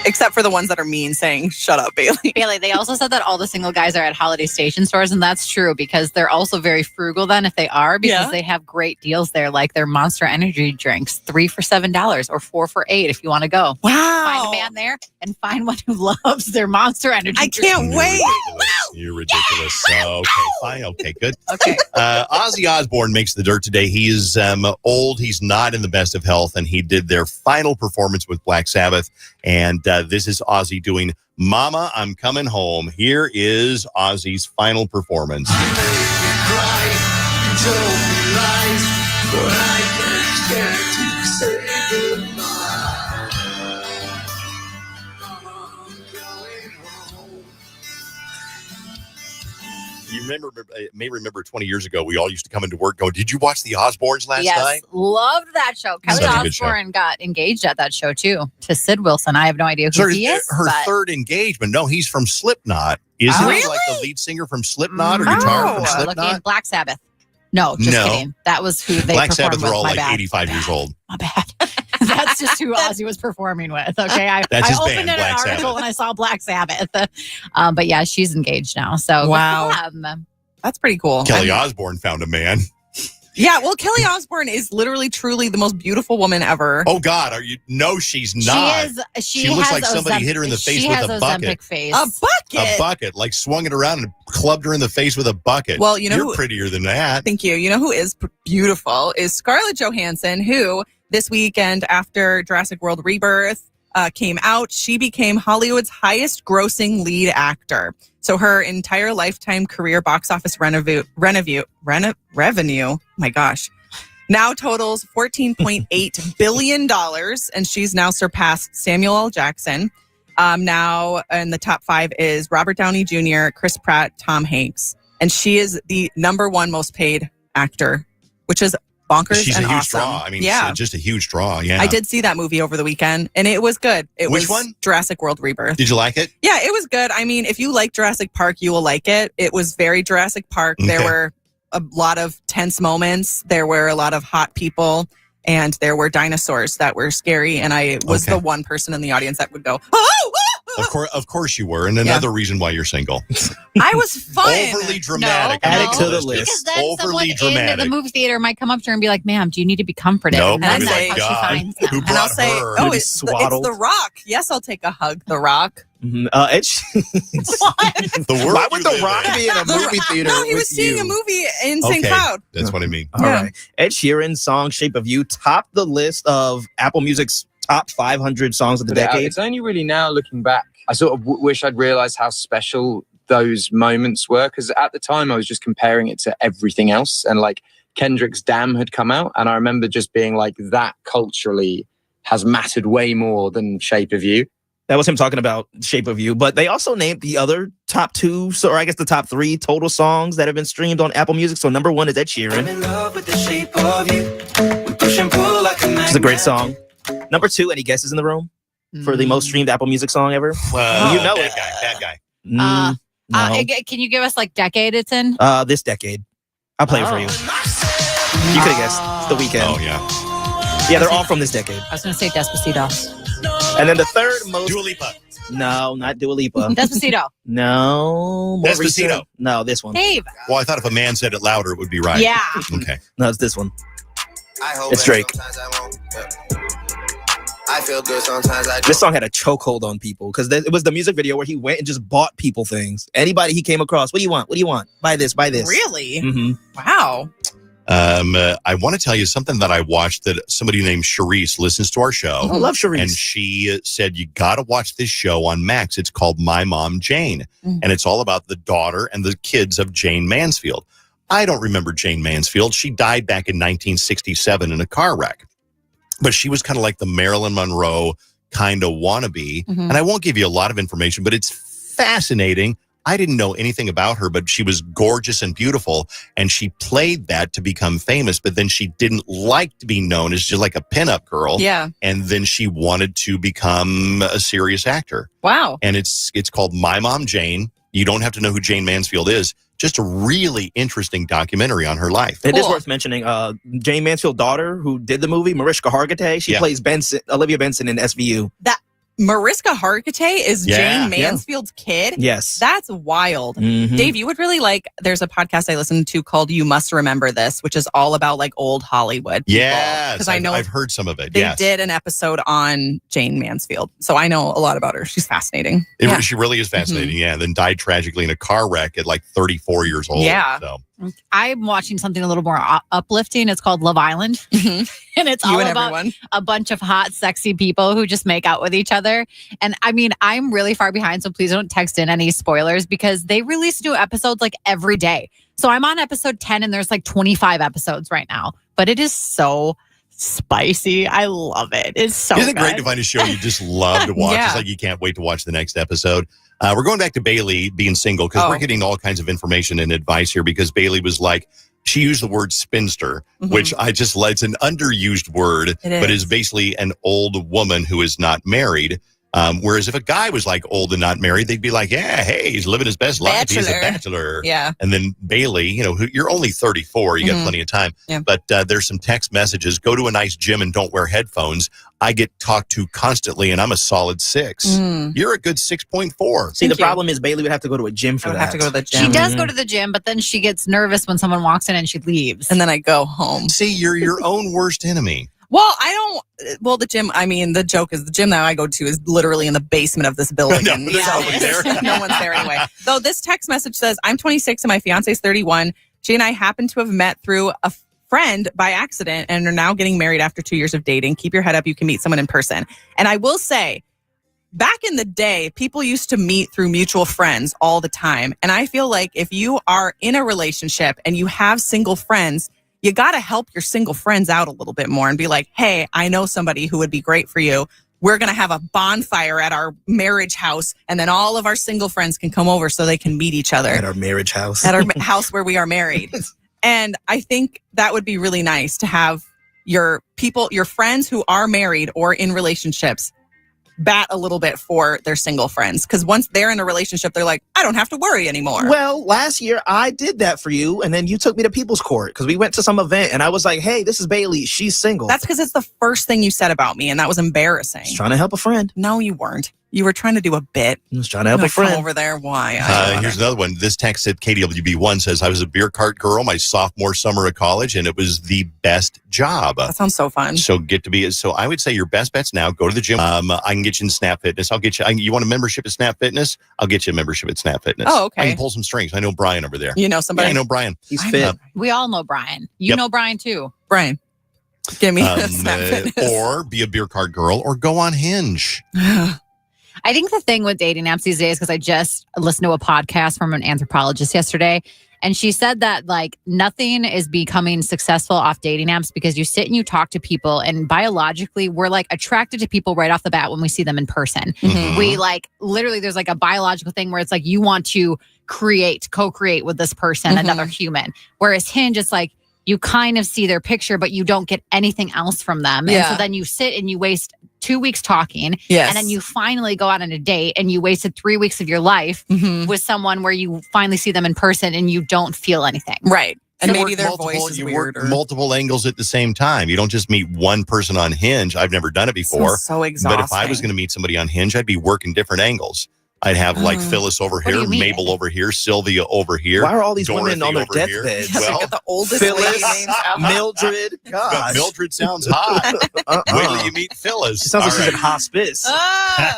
Except for the ones that are mean, saying, shut up, Bailey.
Bailey, they also said that all the single guys are at holiday station stores, and that's true because they're also very frugal then if they are, because they have great deals there, like their Monster Energy drinks, 3 for $7 or 4 for $8 if you want to go.
Wow.
Find a man there and find one who loves their Monster Energy
I can't wait.
You're ridiculous. Okay, fine. Okay, good.
Okay.
Ozzy Osbourne makes the dirt today. He is old. He's not in the best of health, and he did their final performance with Black Sabbath. And this is Ozzy doing Mama, I'm Coming Home. Here is Ozzy's final performance. You may remember 20 years ago, we all used to come into work going, did you watch the Osbournes last night?
Loved that show. Kelly
Such a good show.
Osbourne got engaged at that show too to Sid Wilson. I have no idea who he is.
Her
but
third engagement. No, he's from Slipknot. Isn't he like the lead singer from Slipknot or guitar from
Looking
Slipknot?
Black Sabbath. No, just kidding. That was who they
Black
performed
Sabbath
with.
are all
My
like
bad.
85 years old.
That's just who Ozzy was performing with. Okay, I
That's his
opened
band,
an
Black
article
Sabbath.
when I saw Black Sabbath. But yeah, she's engaged now. So
Wow.
good for them.
That's pretty cool.
Kelly Osbourne found a man.
Yeah, well, Kelly Osbourne is literally, truly the most beautiful woman ever.
Oh, God. Are you? No, she's not.
She
looks
has
like somebody hit her in the face
she
with
has
a bucket.
Ozempic face.
A bucket?
A bucket. Like swung it around and clubbed her in the face with a bucket.
Well, you know
You're
who-
prettier than that.
Thank you. You know who is beautiful is Scarlett Johansson, who this weekend after Jurassic World Rebirth came out, she became Hollywood's highest grossing lead actor. So her entire lifetime career box office revenue, my gosh, now totals $14.8 billion. And she's now surpassed Samuel L. Jackson. Now in the top 5 is Robert Downey Jr., Chris Pratt, Tom Hanks. And she is the number 1 most paid actor, which is bonkers.
She's
and
a huge
awesome.
draw. I mean,
yeah.
just a huge draw. Yeah.
I did see that movie over the weekend, and it was good. It
Which
was
one?
Jurassic World Rebirth.
Did you like it?
Yeah, it was good. I mean, if you like Jurassic Park, you will like it. It was very Jurassic Park. There were a lot of tense moments. There were a lot of hot people, and there were dinosaurs that were scary. And I was the one person in the audience that would go, oh!
Of course you were. And another reason why you're single.
I was fun.
Overly dramatic.
No,
Add
no,
it to the
because
list.
then someone
Overly
in
dramatic.
the movie theater might come up to her and be like, "Ma'am, do you need to be comforted?"
Nope,
and that's
maybe
not
like,
how she
God,
finds them.
who
And I'll
brought
say,
her?
oh, it's the Rock. Yes, I'll take a hug. The Rock.
The
world
Why would
you
The
live
Rock
in.
be in a movie theater?
No, he
with
was seeing
you?
a movie in St. Cloud.
That's what I mean.
All right. Ed Sheeran's song "Shape of You" topped the list of Apple Music's top 500 songs of the decade.
It's only really now looking back, I sort of wish I'd realized how special those moments were, because at the time I was just comparing it to everything else, and like Kendrick's Damn had come out, and I remember just being like, that culturally has mattered way more than Shape of You.
That was him talking about Shape of You, but they also named the other top 2, or I guess the top 3 total songs that have been streamed on Apple Music. So number 1 is Ed Sheeran. It's a great song. Number 2, any guesses in the room for the most streamed Apple Music song ever? You know it.
Bad guy.
No.
Can you give us like decade it's in?
This decade. I'll play it for you. You could have guessed. It's The Weeknd.
Oh, yeah.
Yeah, they're all from this decade.
I was going to say Despacito.
And then the third most...
Dua Lipa.
No, not Dua Lipa.
Despacito.
No. More
Despacito.
recent. No, this one.
Dave.
Well, I thought if a man said it louder, it would be right.
Yeah.
Okay.
No, it's this one. It's Drake.
I feel good sometimes.
This song had a chokehold on people because it was the music video where he went and just bought people things. Anybody he came across, what do you want? What do you want? Buy this, buy this.
Really?
Mm-hmm.
Wow.
I want to tell you something that I watched that somebody named Charisse listens to our show.
Oh, I love Charisse.
And she said, you got to watch this show on Max. It's called My Mom, Jane.
Mm.
And it's all about the daughter and the kids of Jane Mansfield. I don't remember Jane Mansfield. She died back in 1967 in a car wreck. But she was kind of like the Marilyn Monroe kind of wannabe.
Mhm.
And I won't give you a lot of information, but it's fascinating. I didn't know anything about her, but she was gorgeous and beautiful, and she played that to become famous, but then she didn't like to be known as just like a pinup girl.
Yeah.
And then she wanted to become a serious actor.
Wow.
And it's called My Mom Jane. You don't have to know who Jane Mansfield is. Just a really interesting documentary on her life.
It is worth mentioning Jane Mansfield's daughter, who did the movie, Mariska Hargitay. She plays Olivia Benson in SVU.
That Mariska Hargitay is Jane Mansfield's kid?
Yes.
That's wild.
Mhm.
Dave, you would really like, there's a podcast I listened to called You Must Remember This, which is all about like old Hollywood people.
Yes,
Because I know
I've heard some of it.
they
Yes.
did an episode on Jane Mansfield. So I know a lot about her. She's fascinating.
She really is fascinating. Yeah. And then died tragically in a car wreck at like 34 years old.
Yeah.
So.
I'm watching something a little more uplifting. It's called Love Island. And it's
You
all
and
about
everyone.
a bunch of hot, sexy people who just make out with each other. And I mean, I'm really far behind, so please don't text in any spoilers because they release new episodes like every day. So I'm on episode 10 and there's like 25 episodes right now. But it is so spicy. I love it. It's so
Isn't it
good.
great to find a show you just love to watch?
Yeah.
It's like you can't wait to watch the next episode. We're going back to Bailey being single because we're getting all kinds of information and advice here because Bailey was like, she used the word spinster, which I just like. It's an underused word, but is basically an old woman who is not married. Whereas if a guy was like old and not married, they'd be like, yeah, hey, he's living his best life. He's a bachelor.
Yeah.
And then Bailey, you're only 34. You got plenty of time.
Yeah.
But there's some text messages. Go to a nice gym and don't wear headphones. I get talked to constantly and I'm a solid 6. You're a good 6.4.
See, the problem is Bailey would have to go to a gym for that.
have to go to the gym.
She does go to the gym, but then she gets nervous when someone walks in and she leaves.
And then I go home.
See, you're your own worst enemy.
Well, the gym, I mean, the joke is the gym that I go to is literally in the basement of this building.
No,
and
there's no one there.
no one's there anyway. Though this text message says, I'm 26 and my fiance is 31. She and I happen to have met through a friend by accident and are now getting married after 2 years of dating. Keep your head up. You can meet someone in person. And I will say, back in the day, people used to meet through mutual friends all the time. And I feel like if you are in a relationship and you have single friends, you got to help your single friends out a little bit more and be like, hey, I know somebody who would be great for you. We're going to have a bonfire at our marriage house. And then all of our single friends can come over so they can meet each other.
At our marriage house.
At our house where we are married. And I think that would be really nice to have your friends who are married or in relationships bat a little bit for their single friends. Because once they're in a relationship, they're like, I don't have to worry anymore.
Well, last year I did that for you, and then you took me to People's Court because we went to some event, and I was like, hey, this is Bailey. She's single.
That's because it's the first thing you said about me, and that was embarrassing.
Just trying to help a friend.
No, you weren't. You were trying to do a bit.
I was trying to help a friend.
Over there. Why?
Here's another one. This text at KDWB1 says, I was a beer cart girl my sophomore summer of college, and it was the best job.
That sounds so fun.
So I would say your best bets now, go to the gym. I can get you in Snap Fitness. I'll get you. You want a membership at Snap Fitness? I'll get you a membership at Snap Fitness.
Oh, okay.
I can pull some strings. I know Brian over there.
You know somebody?
Yeah, I know Brian.
He's fit.
We all know Brian. You know Brian too.
Brian, give me a Snap Fitness.
Or be a beer cart girl or go on Hinge.
I think the thing with dating apps these days, because I just listened to a podcast from an anthropologist yesterday, and she said that like nothing is becoming successful off dating apps because you sit and you talk to people, and biologically we're like attracted to people right off the bat when we see them in person. We like literally there's like a biological thing where it's like you want to co-create with this person, another human. Whereas Hinge, it's like you kind of see their picture, but you don't get anything else from them. And so then you sit and you waste 2 weeks talking.
Yes.
And then you finally go out on a date and you wasted 3 weeks of your life with someone where you finally see them in person and you don't feel anything.
Right. And
You
maybe
work
their
multiple-
voice is
you
weird.
work multiple angles at the same time. You don't just meet one person on Hinge. I've never done it before.
So exhausting.
But if I was going to meet somebody on Hinge, I'd be working different angles. I'd have like Phyllis over
do
here,
you mean?
Mabel over here, Sylvia over here.
Why are all these
Dorothy
women on their
over here.
deathbeds?
Well,
the oldest lady
Phyllis,
names ever.
Mildred.
but
Gosh.
Mildred sounds hot. Wait till you meet Phyllis.
She sounds like
All
she's in
right.
hospice.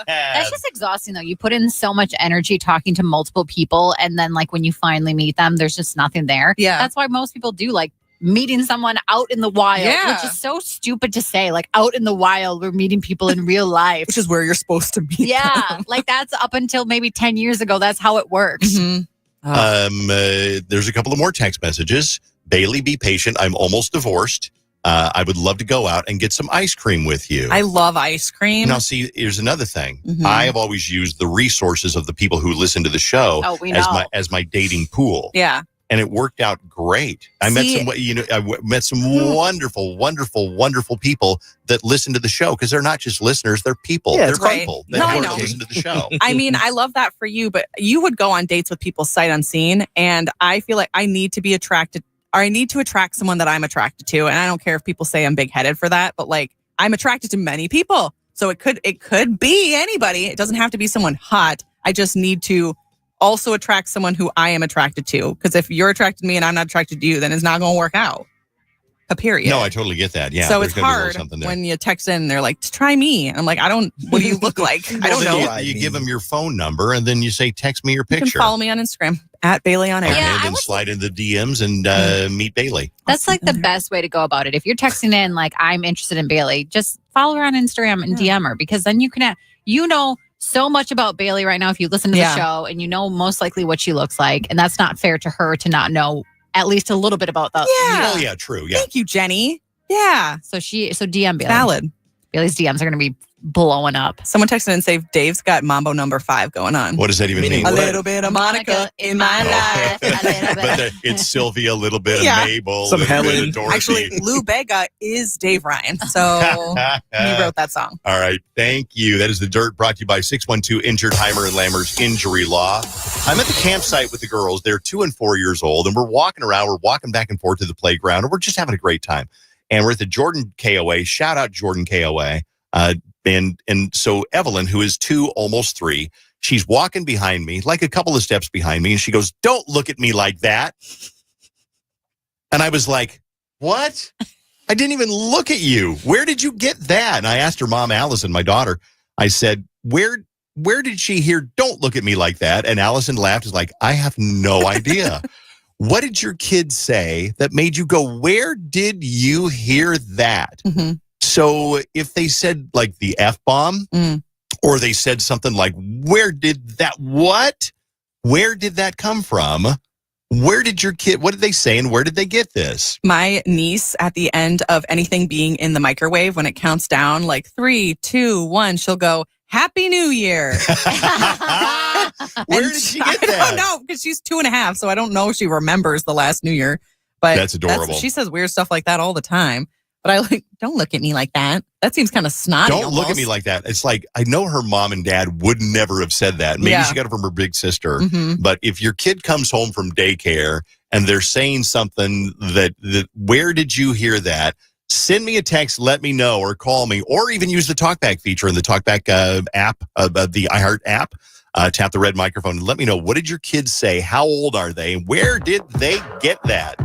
That's just exhausting though. You put in so much energy talking to multiple people and then like when you finally meet them, there's just nothing there.
Yeah.
That's why most people do like meeting someone out in the wild, which is so stupid to say. Like out in the wild, we're meeting people in real life.
Which is where you're supposed to be.
Yeah. Like that's up until maybe 10 years ago. That's how it works.
There's a couple of more text messages. Bailey, be patient. I'm almost divorced. I would love to go out and get some ice cream with you.
I love ice cream.
Now, see, here's another thing.
Mhm.
I have always used the resources of the people who listen to the show as my dating pool.
Yeah.
And it worked out great. I met some wonderful, wonderful, wonderful people that listen to the show because they're not just listeners; they're people.
Yeah,
they're
it's right.
people
No,
that
I
want
know.
to listen to the show.
I mean, I love that for you, but you would go on dates with people sight unseen, and I feel like I need to be attracted, or I need to attract someone that I'm attracted to, and I don't care if people say I'm big-headed for that, but like I'm attracted to many people, so it could be anybody. It doesn't have to be someone hot. I just need to also attract someone who I am attracted to, because if you're attracted to me and I'm not attracted to you, then it's not going to work out. A period.
No, I totally get that. Yeah.
So
there's
it's
gonna be a little
hard
something there.
when you text in and they're like, try me. And I'm like, what do you look like? I don't know.
You give them your phone number and then you say, text me your
You
picture.
can follow me on Instagram at Bailey on Air.
Okay, and then slide into the DMs and meet Bailey.
That's like the best way to go about it. If you're texting in like I'm interested in Bailey, just follow her on Instagram and DM her, because then you can know so much about Bailey right now if you listen to the show, and you know most likely what she looks like, and that's not fair to her to not know at least a little bit about that.
Oh yeah, true. Yeah.
Thank you, Jenny. Yeah.
So DM Bailey.
Valid.
Bailey's DMs are going to be blowing up.
Someone texted and say Dave's got Mambo number 5 going on.
What does that even mean?
A little bit of Monica in my life.
But it's Sylvia, a little bit of Mabel,
Some
a little bit
Helen.
of Dorothy.
Actually, Lou Bega is Dave Ryan. So he wrote that song.
All right. Thank you. That is The Dirt, brought to you by 612 Injured Heimer and Lammer's Injury Law. I'm at the campsite with the girls. They're 2 and 4 years old, and we're walking around. We're walking back and forth to the playground, and we're just having a great time. And we're at the Jordan KOA. Shout out Jordan KOA. And so Evelyn, who is 2, almost 3, she's walking behind me, like a couple of steps behind me, and she goes, "Don't look at me like that." And I was like, "What? I didn't even look at you. Where did you get that?" And I asked her mom, Allison, my daughter, I said, where did she hear "don't look at me like that"? And Allison laughed. Is like, "I have no idea." What did your kids say that made you go, "Where did you hear that?"
Mm-hmm.
So if they said like the F-bomb, or they said something like, "Where did that come from?" Where did your kid, what did they say and where did they get this?
My niece, at the end of anything being in the microwave, when it counts down like 3, 2, 1, she'll go, "Happy New Year."
Where did she get that?
I don't know, because she's 2.5, so I don't know if she remembers the last New Year. But
that's adorable.
She says weird stuff like that all the time. But I like, "Don't look at me like that." That seems kind of snotty.
Don't look at me like that. It's like, I know her mom and dad would never have said that. Maybe she got it from her big sister.
Mm-hmm.
But if your kid comes home from daycare and they're saying something that where did you hear that? Send me a text, let me know, or call me, or even use the TalkBack feature in the TalkBack app, the iHeart app. Tap the red microphone and let me know, what did your kids say? How old are they? Where did they get that?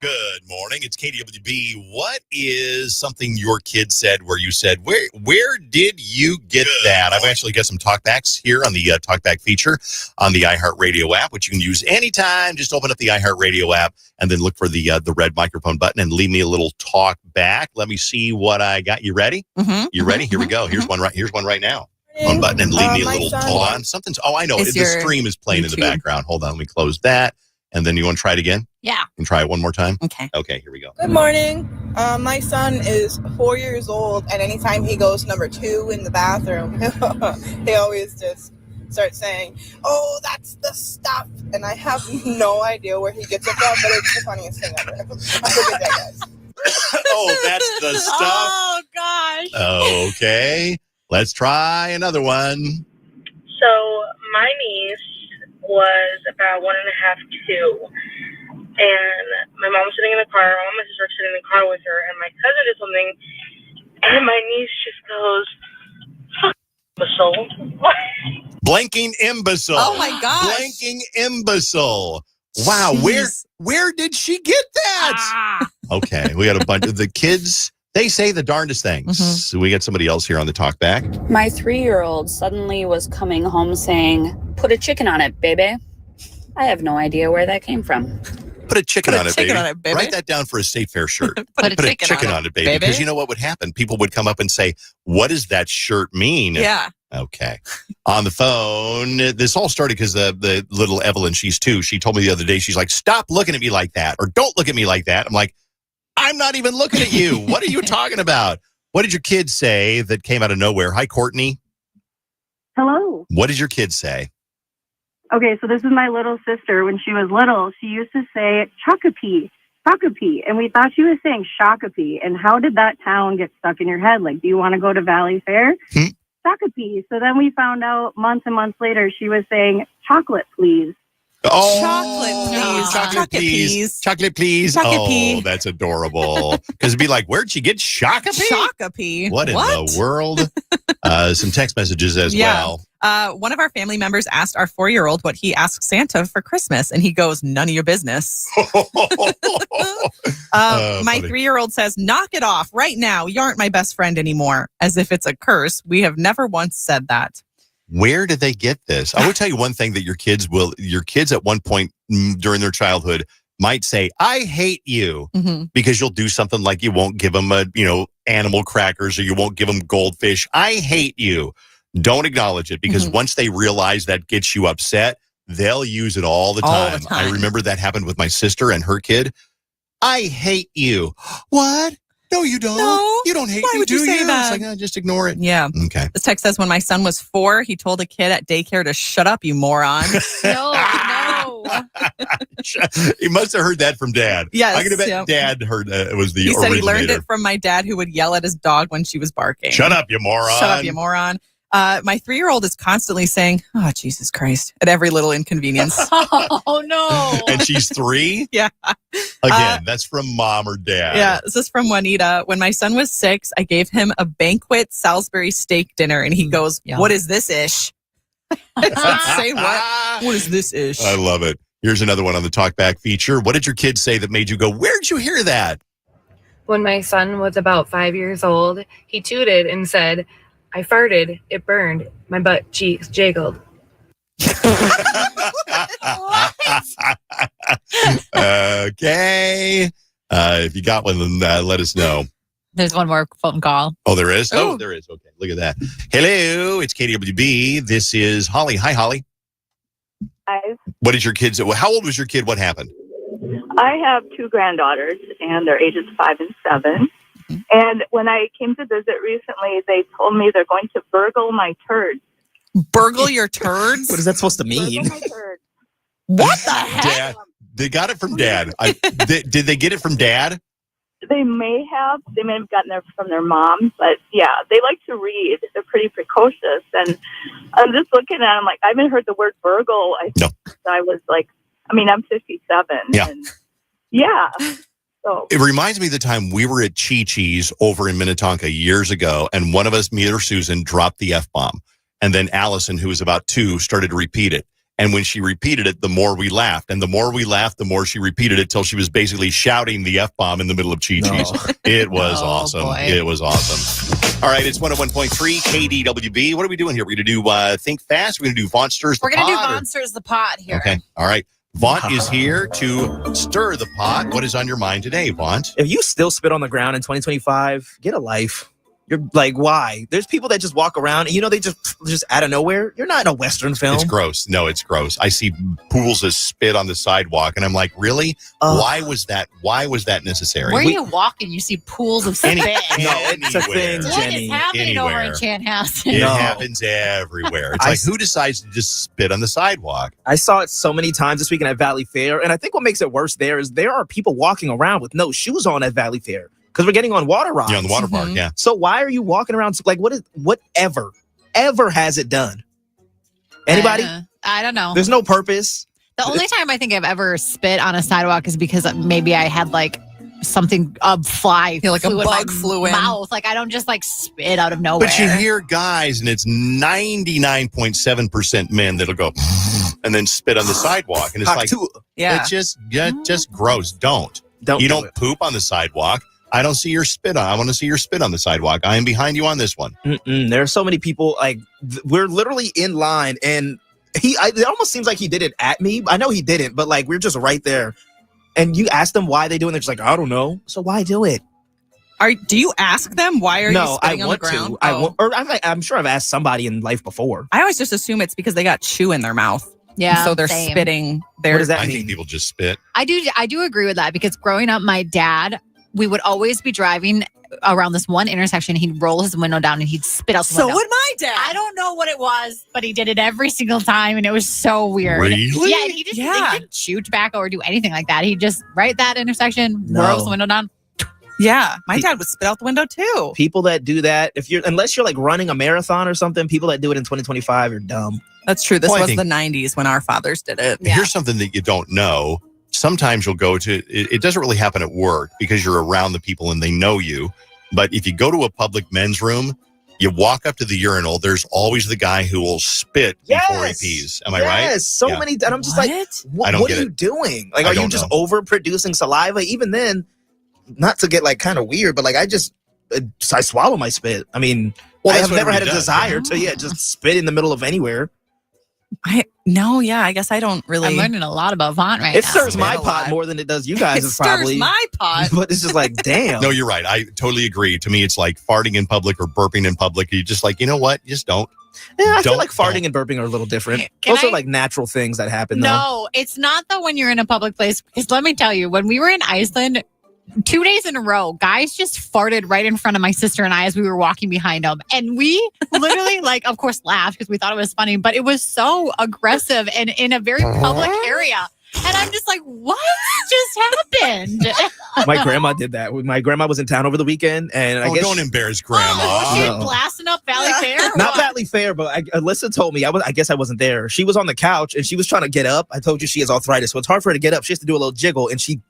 Good morning. It's KDWB. What is something your kid said where you said, where did you get that? I've actually got some talkbacks here on the talkback feature on the iHeartRadio app, which you can use anytime. Just open up the iHeartRadio app and then look for the red microphone button and leave me a little talk back. Let me see what I got. You ready? You ready? Here we go. Here's one right now. One button and leave me a little. Hold on. I know. The stream is playing in the background. Hold on. Let me close that. And then you want to try it again?
Yeah.
And try it one more time?
Okay,
here we go.
Good morning. My son is 4 years old, and anytime he goes number 2 in the bathroom, he always just starts saying, "Oh, that's the stuff." And I have no idea where he gets it from, but it's the funniest thing ever. Have a good day, guys.
Oh, that's the stuff.
Oh, gosh.
Okay. Let's try another one.
So my niece was about 1.5, 2. And my mom was sitting in the car. My mom and sister were sitting in the car with her. And my cousin did something. And my niece just goes, "Fuck imbecile."
Blanking imbecile.
Oh, my gosh.
Blanking imbecile. Wow. Where did she get that? Okay. We got a bunch of the kids. They say the darndest things. So we got somebody else here on the talk back.
My 3-year-old suddenly was coming home saying, "Put a chicken on it, baby." I have no idea where that came from.
Put a chicken on it, baby. Write that down for a State Fair shirt. Put a chicken on it, baby. Because you know what would happen? People would come up and say, "What does that shirt mean?"
Yeah.
Okay. On the phone, this all started because the little Evelyn, she's 2. She told me the other day, she's like, "Stop looking at me like that," or "Don't look at me like that." I'm like, "I'm not even looking at you. What are you talking about?" What did your kids say that came out of nowhere? Hi, Courtney.
Hello.
What did your kids say?
Okay, so this is my little sister. When she was little, she used to say Chocopee, and we thought she was saying Shakopee. And how did that town get stuck in your head? Like, do you want to go to Valley Fair? Shakopee. So then we found out months and months later she was saying chocolate, please.
Oh,
chocolate, please.
Chocolate, please. Chocolate, please.
Shakopee.
Oh, that's adorable. Because it'd be like, where'd she get Shakopee?
Shakopee.
What in the world? Some text messages as well.
One of our family members asked our 4-year-old what he asked Santa for Christmas, and he goes, "None of your business." My 3-year-old says, "Knock it off right now. You aren't my best friend anymore," as if it's a curse. We have never once said that.
Where did they get this? I will tell you one thing that your kids at one point during their childhood might say, "I hate you," because you'll do something like you won't give them animal crackers or you won't give them goldfish. "I hate you." Don't acknowledge it because once they realize that gets you upset, they'll use it all the time. I remember that happened with my sister and her kid. "I hate you." "What? No, you don't.
No.
You don't hate
Why
me,
would
do
you say
you?"
that?
It's like, just ignore it.
Yeah.
Okay.
This text says, when my son was 4, he told a kid at daycare to shut up, you moron.
No.
He must have heard that from Dad.
Yes.
I'm going to bet Dad heard was the
He
originator.
said he learned it from my dad, who would yell at his dog when she was barking.
"Shut up, you moron.
Shut up, you moron." My 3-year-old is constantly saying, "Oh, Jesus Christ," at every little inconvenience.
Oh, no.
And she's 3?
Yeah.
Again, that's from Mom or Dad.
Yeah, this is from Juanita. When my son was 6, I gave him a banquet Salisbury steak dinner, and he goes, "What is this ish?" I said, "Say what? What is this ish?"
I love it. Here's another one on the Talkback feature. What did your kids say that made you go, "Where'd you hear that?"
When my son was about 5 years old, he tooted and said, "I farted, it burned, my butt cheeks jiggled."
Okay. If you got one, then let us know.
There's one more phone call.
Oh, there is?
Ooh.
Oh, there is. Okay, look at that. Hello, it's KDWB. This is Holly. Hi, Holly.
Hi.
What did your kids? How old was your kid? What happened?
I have 2 granddaughters, and they're ages 5 and 7. And when I came to visit recently, they told me they're going to burgle my turds.
Burgle your turds?
What is that supposed to mean?
Burgle my turds.
What the heck?
Dad. They got it from Dad. Did they get it from Dad?
They may have. They may have gotten it from their mom. But, yeah, they like to read. They're pretty precocious. And I'm just looking at them like, I haven't heard the word burgle. So I was like, I'm 57.
Yeah.
And yeah. So
it reminds me of the time we were at Chi-Chi's over in Minnetonka years ago, and one of us, me or Susan, dropped the F-bomb. And then Allison, who was about 2, started to repeat it. And when she repeated it, the more we laughed. And the more we laughed, the more she repeated it till she was basically shouting the F-bomb in the middle of Chi-Chi's. It was awesome.
boy.
It was awesome. All right, it's 101.3 KDWB. What are we doing here? We're going to do Think Fast. We're going to do Vaughn Stirs the
We're going to do
Pot, or-
Monsters the Pot here.
Okay, all right. Vaughn is here to stir the pot. What is on your mind today, Vaughn?
If you still spit on the ground in 2025, get a life. You're like, why? There's people that just walk around and they just out of nowhere. You're not in a Western film.
It's gross. No, it's gross. I see pools of spit on the sidewalk, and I'm like, really? Why was that? Why was that necessary?
Where are you walking? You see pools of spit.
No, it's a thing,
What
Jenny.
is happening over in Chanhassen?
It happens everywhere. It's like, who decides to just spit on the sidewalk?
I saw it so many times this weekend at Valley Fair, and I think what makes it worse there is there are people walking around with no shoes on at Valley Fair because we're getting on water rides.
Yeah, on the water park, yeah.
So why are you walking around like whatever has it done? Anybody?
I don't know.
There's no purpose.
The only time I think I've ever spit on a sidewalk is because maybe I had like something fly,
like a
flew
bug
in my
flew in.
mouth. Like I don't just like spit out of nowhere.
But you hear guys, and it's 99.7% men that'll go and then spit on the sidewalk, and it's like, it's just gross. Don't you don't poop on the sidewalk. I don't see your spit on. I want to see your spit on the sidewalk. I am behind you on this one.
There are so many people. Like we're literally in line, and it almost seems like he did it at me. I know he didn't, but like we're just right there. And you ask them why they do it, and they're just like, I don't know. So why do it?
Do you ask them why are you spitting on the ground?
I want to. I'm sure I've asked somebody in life before.
I always just assume it's because they got chew in their mouth.
Yeah,
so they're
same.
spitting.
What does that
I
mean?
think people just spit.
I do agree with that because growing up, my dad, we would always be driving around this one intersection. He'd roll his window down and he'd spit out the window.
So would my dad.
I don't know what it was, but he did it every single time, and it was so weird.
Really?
Yeah, and he didn't chew tobacco or do anything like that. He just right that intersection, rolls the window down.
Yeah, my dad would spit out the window too.
People that do that, unless you're like running a marathon or something, people that do it in 2025 are dumb.
That's true. This
Well, I
was
think-
the 90s when our fathers did it.
Here's something that you don't know. Sometimes you'll go to, it doesn't really happen at work because you're around the people and they know you. But if you go to a public men's room, you walk up to the urinal, there's always the guy who will spit before he pees. Am I right?
Yes, so
Yeah.
many. And I'm just like,
I
what
don't
are
get
you
it.
doing? Like,
I
are you
don't
just
know.
overproducing saliva? Even then, not to get like kind of weird, but like I swallow my spit. I mean,
Well,
I
that's
have
what
never had a
everybody does.
desire to just spit in the middle of anywhere.
I guess I don't really.
I'm learning a lot about Vaughn right
It
now.
stirs my pot more than it does you guys.
It
Is probably
stirs my pot.
But it's just like, damn.
No, you're right. I totally agree. To me, it's like farting in public or burping in public. You just like, you know what? Just don't.
Yeah, I feel
Don't-
like farting and burping are a little different.
Can
Those are
I-
like natural things that happen. Though.
No, it's not though when you're in a public place. Because let me tell you, when we were in Iceland, 2 days in a row, guys just farted right in front of my sister and I as we were walking behind them. And we literally, like, of course, laughed because we thought it was funny, but it was so aggressive and in a very public area. And I'm just like, what just happened?
My grandma did that. My grandma was in town over the weekend, and I guess
don't embarrass grandma.
Oh, she
No.
blasting up Valley Fair?
Not Valley Fair, but Alyssa told me. I guess I wasn't there. She was on the couch and she was trying to get up. I told you she has arthritis, so it's hard for her to get up. She has to do a little jiggle, and she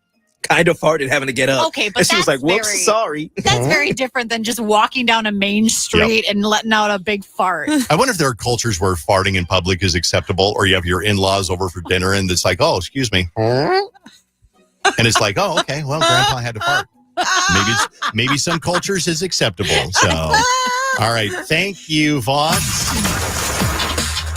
kind of farted having to get up.
Okay, but
and she was
that's
like, "Whoops,
very-
sorry."
That's very different than just walking down a main street and letting out a big fart.
I wonder if there are cultures where farting in public is acceptable, or you have your in-laws over for dinner and it's like, oh, excuse me. And it's like, oh, okay, well, grandpa had to fart. Maybe some cultures is acceptable. So, all right. Thank you, Vaughn.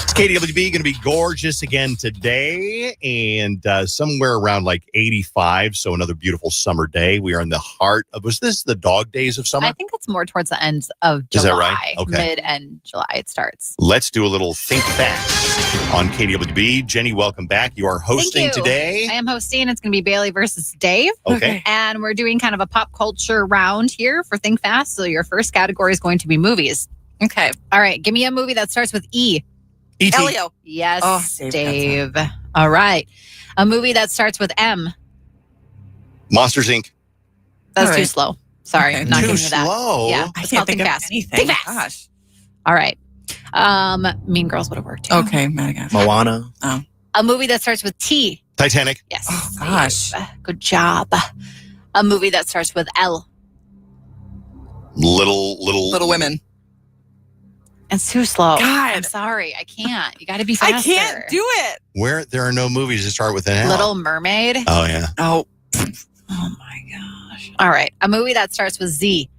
It's KDWB, going to be gorgeous again today and somewhere around like 85. So another beautiful summer day. We are in the heart of, was this the dog days of summer?
I think it's more towards the end of July.
Is that right? Okay.
Mid-end July it starts.
Let's do a little Think Fast on KDWB. Jenny, welcome back. You are hosting
Thank you.
today.
I am hosting. It's going to be Bailey versus Dave.
Okay.
And we're doing kind of a pop culture round here for Think Fast. So your first category is going to be movies.
Okay.
All right. Give me a movie that starts with E.
E.T.
Elio.
Yes,
Oh,
Dave. All right. A movie that starts with M.
Monsters, Inc.
That's
All
too
right.
slow. Sorry.
Okay.
Not
Too
giving you that.
slow?
Yeah.
I
It's
can't
called
think of
Fast.
anything.
Think Fast.
Gosh.
All right. Mean Girls would have worked too.
Okay, Madagascar.
Moana.
A movie that starts with T.
Titanic.
Yes.
Oh, gosh.
Dave. Good job. A movie that starts with L.
Little
Little Women.
It's too slow.
God.
I'm sorry. I can't. You got to be faster.
I can't do it.
Where there are no movies that start with an L.
Little Mermaid.
Oh, yeah.
Oh.
Oh my gosh. All right. A movie that starts with Z.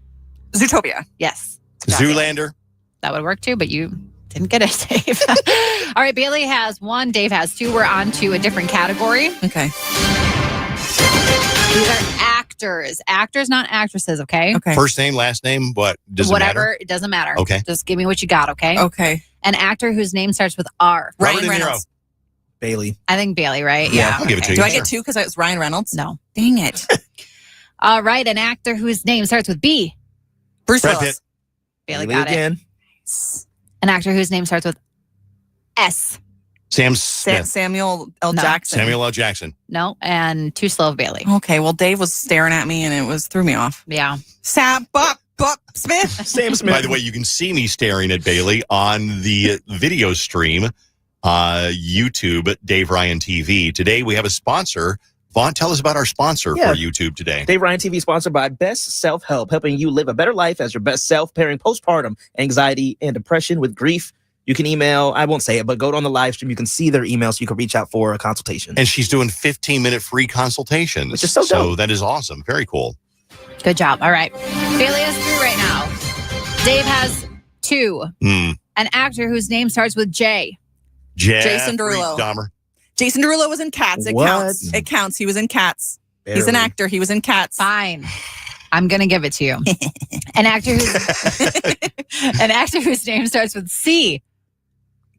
Zootopia.
Yes.
Zoolander.
That would work too, but you didn't get it, Dave. All right. Bailey has 1. Dave has 2. We're on to a different category.
Okay.
These are actors. Actors, not actresses, okay?
Okay.
First name, last name, what? Does it
Whatever.
matter?
It doesn't matter.
Okay.
Just give me what you got, okay?
Okay.
An actor whose name starts with R.
Robert
Ryan
De Niro.
Reynolds.
Bailey.
I think Bailey, right?
Yeah, I'll give it to you.
Do I get 2 because it was Ryan Reynolds?
No.
Dang it.
All right. An actor whose name starts with B.
Bruce
Brad
Willis.
Pitt.
Bailey
Bailey
got
again.
it. An actor whose name starts with S.
Sam Smith.
Samuel L.
No.
Jackson.
Samuel L. Jackson.
No. And too slow of Bailey.
Okay, well, Dave was staring at me and it threw me off.
Yeah.
Sam Buck Smith.
Sam Smith.
By the way, you can see me staring at Bailey on the video stream, YouTube, Dave Ryan TV. Today we have a sponsor. Vaughn, tell us about our sponsor
Yeah.
for YouTube today.
Dave Ryan TV sponsored by Best Self Help, helping you live a better life as your best self, pairing postpartum anxiety and depression with grief. You can email, I won't say it, but go on the live stream. You can see their email so you can reach out for a consultation.
And she's doing 15-minute free consultations.
Which is so dope.
that is awesome. Very cool.
Good job. All right. Bailey has 3 right now. Dave has 2. An actor whose name starts with J.
Jason Derulo.
Dahmer.
Jason Derulo was in Cats. It
What?
counts. It counts. He was in Cats. He's an
Barely.
actor. He was in Cats.
Fine. I'm going to give it to you. An actor whose name starts with C.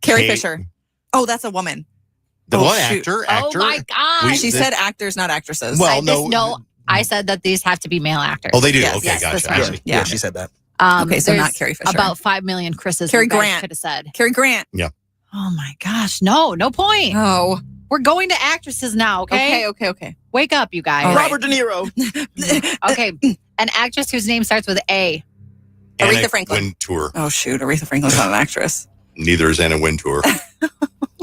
Carrie
Kate.
Fisher. Oh, that's a woman.
The
Oh,
one
shoot.
actor.
Oh my God.
She said actors, not actresses.
Well,
No, I said that these have to be male actors.
Oh, they do?
Yes,
Okay,
yes,
gotcha.
that's
I
right.
see.
Yeah, she said that.
Okay, so not
there's
Carrie Fisher.
About 5 million Chris's.
Cary
you guys
Grant.
could have said.
Cary Grant.
Yeah.
Oh my gosh. No point.
Oh.
We're going to actresses now, okay?
Okay.
Wake up, you guys.
All right.
Robert De Niro.
Okay. An actress whose name starts with A.
Aretha Franklin.
Wintour.
Oh, shoot. Aretha Franklin's not an actress.
Neither is Anna Wintour.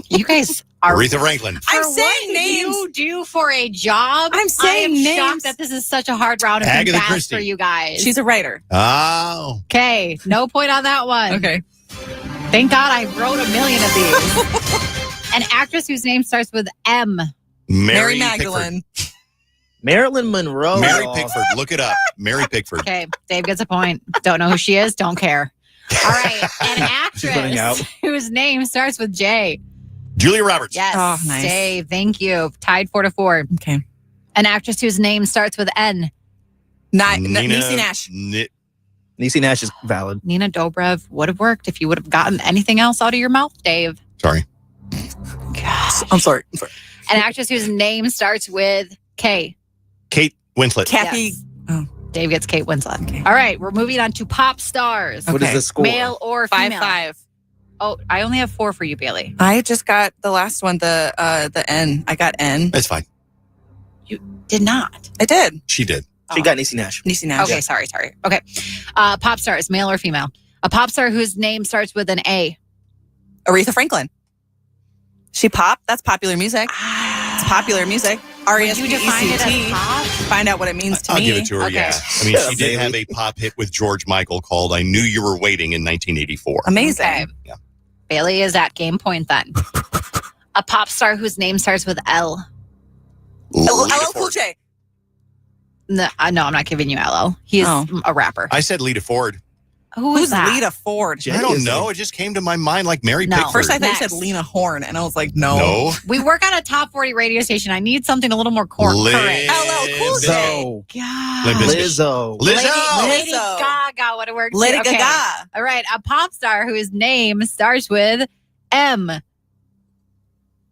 You guys are.
Aretha Franklin.
I'm
For
saying
what
names.
you do for a job.
I'm saying
I am
names.
shocked that this is such a hard round of
Agatha
fast
Christie.
for you guys.
She's a writer.
Oh.
Okay, no point on that one.
Okay.
Thank God I wrote a million of these. An actress whose name starts with M.
Mary
Pickford.
Magdalene.
Marilyn Monroe.
Mary Pickford. Look it up. Mary Pickford.
Okay, Dave gets a point. Don't know who she is. Don't care. All right, an
She's running out.
actress whose name starts with J.
Julia Roberts.
Yes,
Oh, nice.
Dave. Thank you. Tied 4-4.
Okay.
An actress whose name starts with N.
Niecy Nash.
Niecy Nash is valid.
Nina Dobrev would have worked if you would have gotten anything else out of your mouth, Dave.
Sorry.
Gosh.
I'm sorry.
An actress whose name starts with K.
Kate Winslet.
Kathy.
Yes.
Oh.
Dave gets Kate Winslet. Okay. All right, we're moving on to pop stars.
What is
Okay.
the score?
Male or female?
5-5.
Oh, I only have 4 for you, Bailey.
I just got the last one, the N. I got N.
That's fine.
Did not.
I did.
She did.
She got Niecy Nash.
Niecy Nash.
Okay, sorry. Okay. Pop stars, male or female? A pop star whose name starts with an A.
Aretha Franklin. She pop? That's popular music. It's popular music.
Would you define it as
R-E-S-P-E-C-T.
pop?
Find out what it means to
I'll
me.
give it to her,
Okay.
yeah. I mean, she did
Bailey.
have a pop hit with George Michael called I Knew You Were Waiting in 1984.
Amazing.
Okay.
Yeah.
Bailey is at game point then. A pop star whose name starts with L.
LL
Lita
Cool
Ford.
J.
No, I'm not giving you LL. He is a rapper.
I said Lita Ford.
Who's that?
Lita Ford?
I don't know. It just came to my mind like Mary
No.
Pickford.
First, I thought you
Next.
said Lena Horne, and I was like, no.
No.
We work on a top 40 radio station. I need something a little more current.
LL Cool J.
Lizzo.
God.
Limp Bizkit.
Lizzo.
Lady
Lizzo.
Gaga would have worked.
Lady
too. Okay.
Gaga.
All right. A pop star whose name starts with M.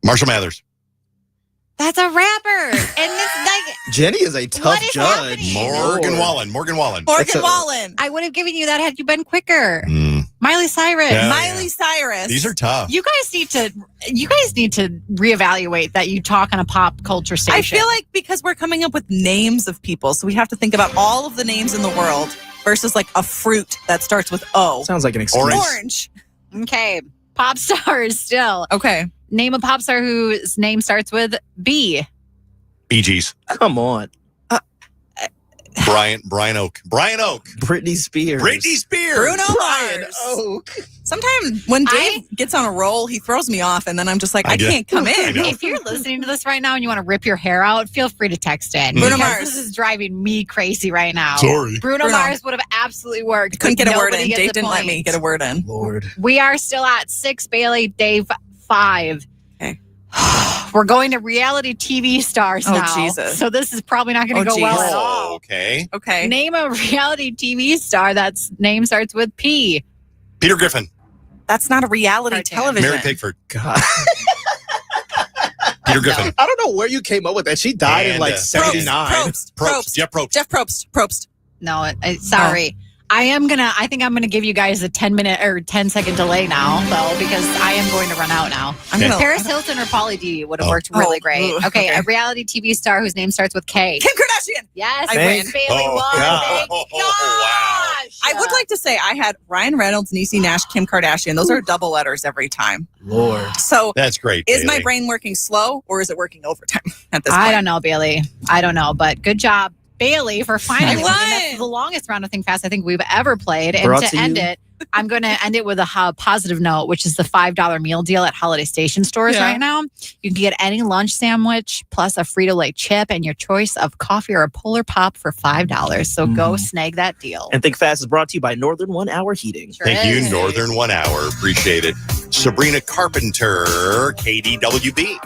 Marshall Mathers.
That's a rapper. And it's like,
Jenny is a tough
What is
judge.
happening?
Morgan Wallen. Morgan Wallen.
Morgan Wallen.
I would have given you that had you been quicker.
Mm.
Miley Cyrus.
Yeah.
Miley Cyrus.
These are tough.
You guys need to reevaluate that you talk on a pop culture station.
I feel like because we're coming up with names of people, so we have to think about all of the names in the world versus like a fruit that starts with O.
Sounds like an excuse.
Orange.
Okay. Pop stars still.
Okay.
Name a pop star whose name starts with B.
Bee Gees.
Come on.
Brian Oak.
Britney Spears.
Bruno Mars.
Oak.
Sometimes when Dave gets on a roll, he throws me off, and then I'm just like, I can't come in.
If you're listening to this right now and you want to rip your hair out, feel free to text in.
Bruno
because
Mars.
This is driving me crazy right now.
Sorry.
Bruno Mars would have absolutely worked.
Couldn't
but
get a word
nobody
in.
gets
Dave
a
didn't let
point.
me get a word in.
Lord.
We are still at 6, Bailey, Dave 5.
Okay.
We're going to reality TV stars
Oh,
now.
Jesus.
So this is probably not going to go
Jesus.
well at all.
Okay.
Name a reality TV star that's name starts with P.
Peter Griffin.
That's not a reality television.
Mary Pickford.
God.
Peter Griffin.
I don't know where you came up with that. She died in like 79.
Probst. Jeff Probst.
Jeff Probst.
No, sorry. I think I'm gonna give you guys a 10-minute or 10-second delay now, though, because I am going to run out now. Paris Hilton or Pauly D would have worked really great. Okay, a reality TV star whose name starts with K.
Kim Kardashian.
Yes,
I win.
Bailey won.
God.
Thank gosh.
I would like to say I had Ryan Reynolds, Niecy Nash, Kim Kardashian. Those are double letters every time.
Lord.
So
that's great.
Is my
Bailey.
brain working slow or is it working overtime at this point?
I don't know, Bailey. I don't know, but good job, Bailey, for finally
won.
winning. That's the longest round of Think Fast I think we've ever played. And
Brought
to
to
end
you.
it, I'm going to end it with a positive note, which is the $5 meal deal at Holiday Station stores right now. You can get any lunch sandwich plus a Frito-Lay chip and your choice of coffee or a Polar Pop for $5. So go snag that deal.
And Think Fast is brought to you by Northern 1 Hour Heating.
Thank you, Northern 1 Hour. Appreciate it. Sabrina Carpenter, KDWB.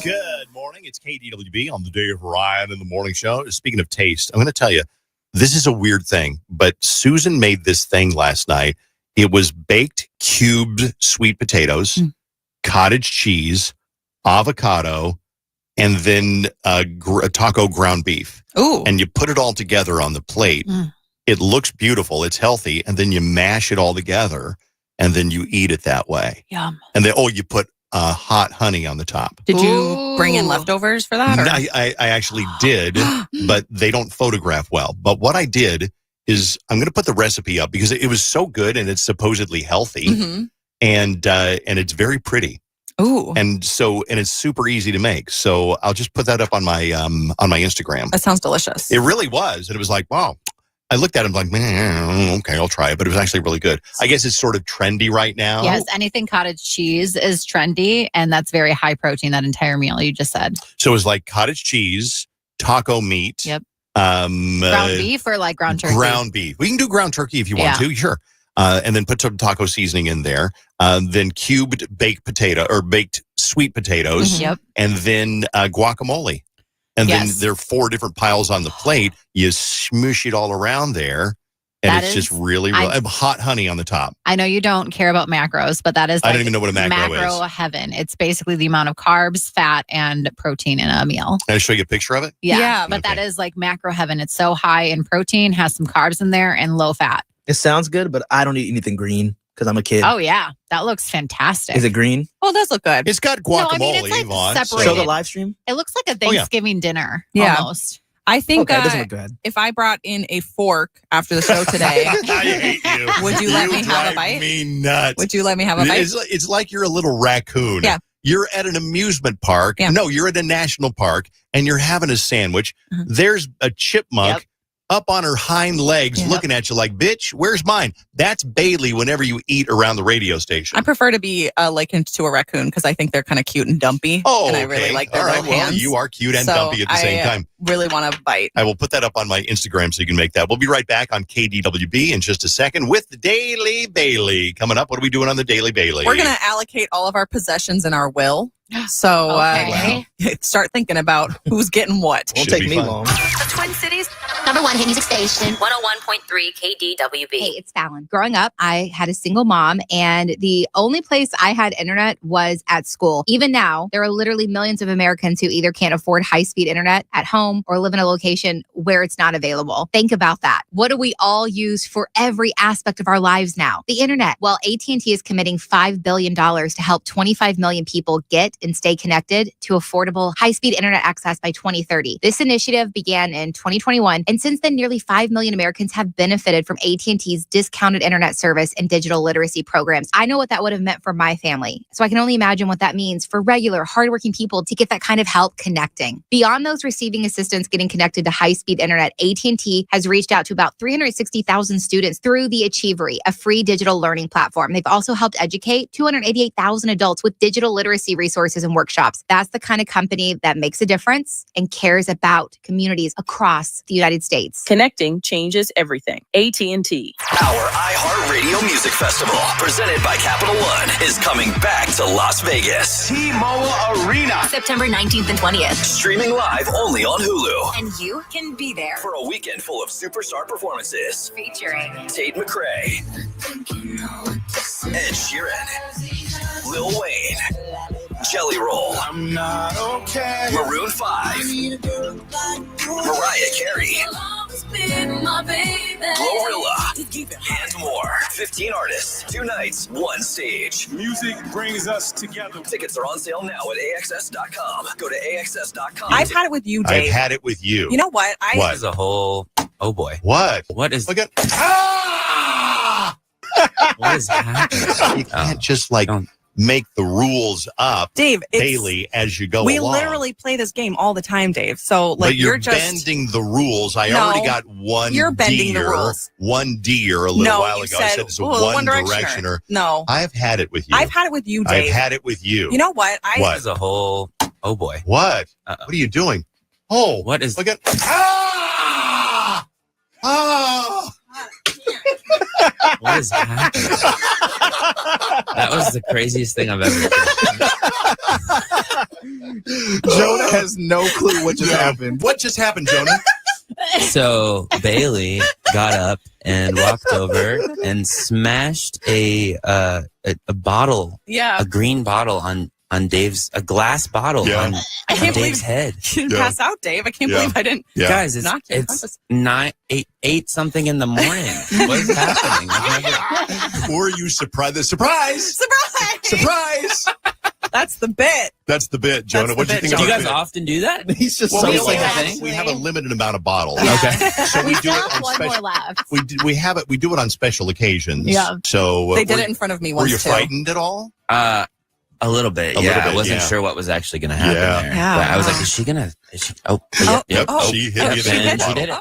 Good morning. It's KDWB on the Dave Ryan in the Morning Show. Speaking of taste, I'm going to tell you, this is a weird thing, but Susan made this thing last night. It was baked, cubed sweet potatoes, cottage cheese, avocado, and then a taco ground beef.
Ooh.
And you put it all together on the plate. It looks beautiful. It's healthy. And then you mash it all together, and then you eat it that way.
Yum.
And then, you put hot honey on the top.
Did you bring in leftovers for that? Or?
I actually did, but they don't photograph well. But what I did is I'm going to put the recipe up because it was so good and it's supposedly healthy, and it's very pretty.
Ooh.
And it's super easy to make. So I'll just put that up on my Instagram.
That sounds delicious.
It really was. And it was like, wow. I looked at it like, man, okay, I'll try it. But it was actually really good. I guess it's sort of trendy right now.
Yes, anything cottage cheese is trendy, and that's very high protein, that entire meal you just said.
So it was like cottage cheese, taco meat.
Yep.
Ground
beef or like ground turkey?
Ground beef. We can do ground turkey if you want to, sure. And then put some taco seasoning in there. Then cubed baked sweet potatoes.
Yep.
And then guacamole. And then there are 4 different piles on the plate. You smoosh it all around there. And it's just really hot honey on the top.
I know you don't care about macros, but that is
I don't even know what a macro is.
Heaven. It's basically the amount of carbs, fat, and protein in a meal.
Can I show you a picture of it?
Yeah, but that is like macro heaven. It's so high in protein, has some carbs in there, and low fat.
It sounds good, but I don't eat anything green because I'm a kid.
Oh, yeah. That looks fantastic.
Is it green?
Oh, it does look good.
It's got guacamole,
it's like separated.
Show the live stream?
It looks like a Thanksgiving dinner almost.
I think
it doesn't look good.
If I brought in a fork after the show today,
I hate you.
Would you let me have a bite?
Me nuts.
Would you let me have a bite?
It's like you're a little raccoon.
Yeah.
You're at an amusement park.
Yeah.
No, you're at a national park and you're having a sandwich. There's a chipmunk up on her hind legs looking at you like, bitch, where's mine? That's Bailey whenever you eat around the radio station.
I prefer to be likened to a raccoon because I think they're kind of cute and dumpy.
Oh,
and I really like their little hands.
Well, you are cute and dumpy at the same time.
Really want to bite.
I will put that up on my Instagram so you can make that. We'll be right back on KDWB in just a second with the Daily Bailey. Coming up, what are we doing on the Daily Bailey?
We're going to allocate all of our possessions in our will. So start thinking about who's getting what.
Won't take me long.
The Twin Cities #1 hit music station, 101.3 KDWB.
Hey, it's Fallon. Growing up, I had a single mom, and the only place I had internet was at school. Even now, there are literally millions of Americans who either can't afford high-speed internet at home or live in a location where it's not available. Think about that. What do we all use for every aspect of our lives now? The internet. Well, AT&T is committing $5 billion to help 25 million people get and stay connected to affordable high-speed internet access by 2030. This initiative began in 2021, and since then, nearly 5 million Americans have benefited from AT&T's discounted internet service and digital literacy programs. I know what that would have meant for my family, so I can only imagine what that means for regular, hardworking people to get that kind of help connecting. Beyond those receiving assistance getting connected to high-speed internet, AT&T has reached out to about 360,000 students through the Achievery, a free digital learning platform. They've also helped educate 288,000 adults with digital literacy resources and workshops. That's the kind of company that makes a difference and cares about communities across the United States.
Connecting changes everything. AT&T.
Our iHeartRadio Music Festival, presented by Capital One, is coming back to Las Vegas.
T-Mobile Arena. September 19th and 20th.
Streaming live only on Hulu.
And you can be there.
For a weekend full of superstar performances.
Featuring
Tate McRae, Ed Sheeran, Lil Wayne, Jelly Roll, I'm not okay. Maroon 5, Mariah Carey, Glorilla, and more. 15 artists, 2 nights, 1 stage.
Music brings us together.
Tickets are on sale now at AXS.com. Go to AXS.com.
I've had it with you, Dave.
I've had it with you.
You know what?
What?
Is a whole. Oh boy.
What?
What is?
Look at.
What is happening?
You can't just make the rules up,
Dave,
daily as you go
we
along.
literally play this game all the time, Dave. So
but you're
just
bending the rules. I already got one.
You're bending the rules.
One deer a little while ago. I said it's a one directioner.
No,
I've had it with you.
I've had it with you, Dave.
I've had it with you.
You know what?
What is a whole? Oh boy.
What? What are you doing? Oh,
what is?
Look at. Ah! Ah!
What is happening? That was the craziest thing I've ever done.
Jonah has no clue what just happened.
What just happened, Jonah?
So Bailey got up and walked over and smashed a bottle, a green bottle on a glass bottle on Dave's head.
You didn't pass out, Dave. I can't believe I didn't.
Guys, it's 8 something in the morning. What is happening?
Were you surprised? Surprise! Surprise!
That's the bit.
That's the bit, Jonah. What do you think?
Do you guys often do that?
He's just
we have a limited amount of bottles.
Yeah.
Okay, so we do
still
it
have
on
one
special.
more left.
We do it on special occasions.
Yeah.
So
they did it in front of me once.
Were you
too.
frightened at all?
A little bit, I wasn't sure what was actually going to happen there.
Yeah.
But I was like, is she going to?
She hit you.
And she did it.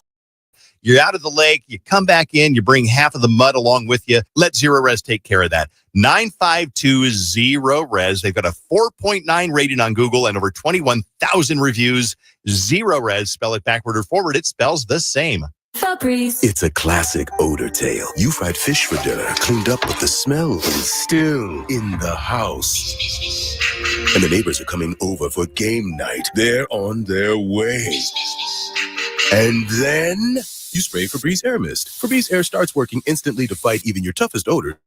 You're out of the lake. You come back in. You bring half of the mud along with you. Let Zero Res take care of that. 952-ZERO-RES. They've got a 4.9 rating on Google and over 21,000 reviews. Zero Res, spell it backward or forward. It spells the same.
Febreze. It's a classic odor tale. You fried fish for dinner, cleaned up, but the smell is still in the house. And the neighbors are coming over for game night. They're on their way. And then you spray Febreze Air Mist. Febreze Air starts working instantly to fight even your toughest odor.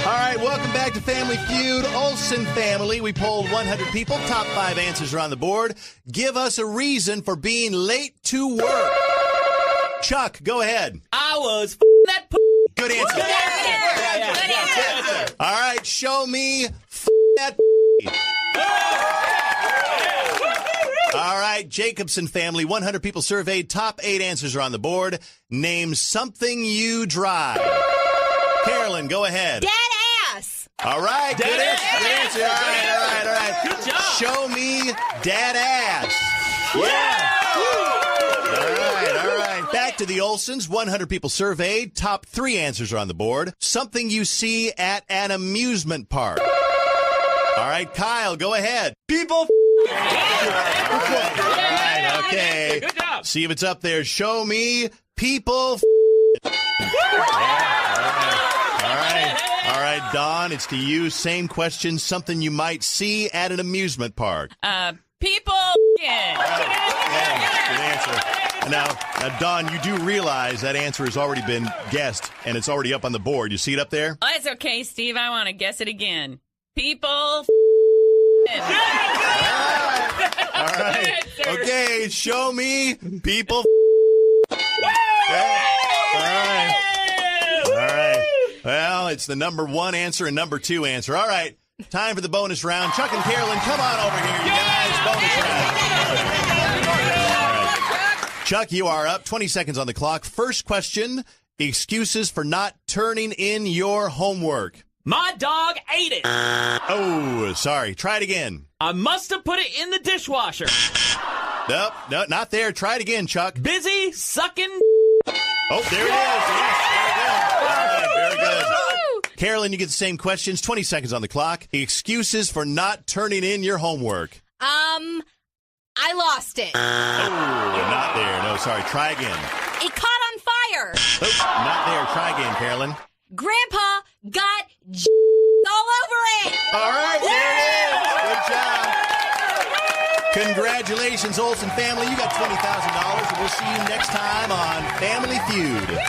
All right, welcome back to Family Feud. Olsen family. We polled 100 people. Top 5 answers are on the board. Give us a reason for being late to work. Chuck, go ahead.
I was that
Good answer.
Yeah.
All right, show me that All right, Jacobson family. 100 people surveyed. Top 8 answers are on the board. Name something you drive. Carolyn, go ahead.
Dead ass.
All right, good answer. All right.
Good job.
Show me dad ass. Yeah. All right. Back to the Olsons. 100 people surveyed. Top 3 answers are on the board. Something you see at an amusement park. All right, Kyle, go ahead.
People.
All right, okay.
Good job.
See if it's up there. Show me people. All right, Dawn, it's to you. Same question. Something you might see at an amusement park.
People.
Yeah, good answer. Now, Dawn, you do realize that answer has already been guessed, and it's already up on the board. You see it up there?
Oh, it's okay, Steve. I want to guess it again. People. All
right. Okay, show me people. All right. Well, it's the number 1 answer and number 2 answer. All right. Time for the bonus round. Chuck and Carolyn, come on over here, you guys. Bonus round. All right. Chuck, you are up. 20 seconds on the clock. First question, excuses for not turning in your homework.
My dog ate it.
Oh, sorry. Try it again.
I must have put it in the dishwasher.
Nope, no, not there. Try it again, Chuck.
Busy sucking.
Oh, there it is. Yes, very good. Very good. Carolyn, you get the same questions. 20 seconds on the clock. Excuses for not turning in your homework.
I lost it.
Oh, not there. No, sorry. Try again.
It caught on fire.
Oh, not there. Try again, Carolyn.
Grandpa got all over it.
All right, there it is. Good job. Congratulations, Olsen family. You got $20,000, and we'll see you next time on Family Feud.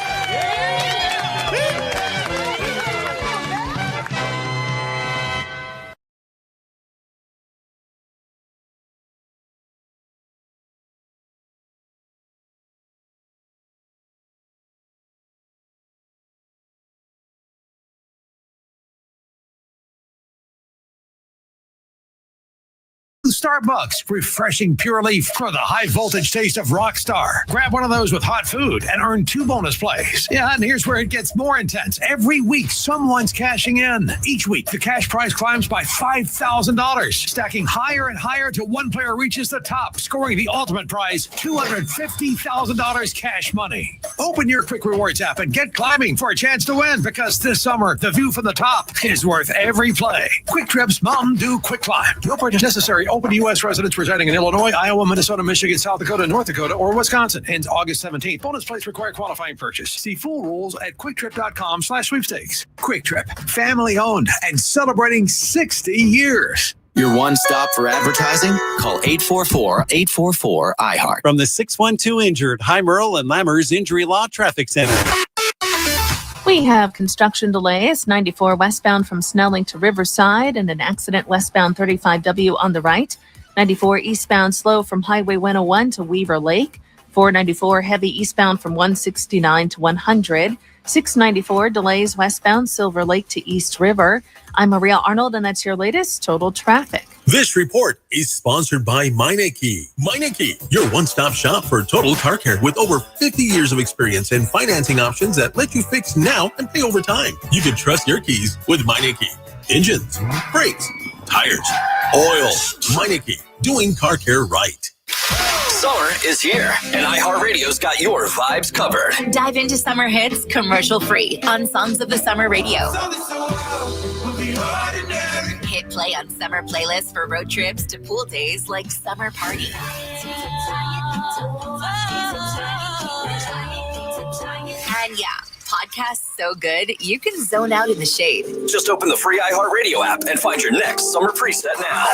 Starbucks, refreshing pure leaf for the high voltage taste of Rockstar. Grab one of those with hot food and earn 2 bonus plays. Yeah, and here's where it gets more intense. Every week, someone's cashing in. Each week, the cash prize climbs by $5,000, stacking higher and higher till one player reaches the top, scoring the ultimate prize, $250,000 cash money. Open your Quick Rewards app and get climbing for a chance to win, because this summer, the view from the top is worth every play. Quick Trip's Mountain Dew Quick Climb. No purchase necessary. Open to U.S. residents residing in Illinois, Iowa, Minnesota, Michigan, South Dakota, North Dakota, or Wisconsin. Ends August 17th. Bonus plays require qualifying purchase. See full rules at QuickTrip.com/sweepstakes. Quick Trip, family owned and celebrating 60 years.
Your one stop for advertising? Call 844-844-iHeart.
From the 612 Injured, High Merle and Lammers Injury Law Traffic Center.
We have construction delays, 94 westbound from Snelling to Riverside, and an accident westbound 35W on the right. 94 eastbound slow from Highway 101 to Weaver Lake. 494 heavy eastbound from 169 to 100. 694 delays westbound Silver Lake to East River. I'm Maria Arnold, and that's your latest total traffic.
This report is sponsored by Meineke. Meineke, your one-stop shop for total car care with over 50 years of experience and financing options that let you fix now and pay over time. You can trust your keys with Meineke. Engines, brakes, tires, oil. Meineke, doing car care right.
Summer is here, and iHeartRadio's got your vibes covered.
Dive into summer hits commercial-free on Songs of the Summer Radio. Hit play on summer playlists for road trips to pool days like Summer Party. And yeah, podcasts so good, you can zone out in the shade.
Just open the free iHeartRadio app and find your next summer preset now.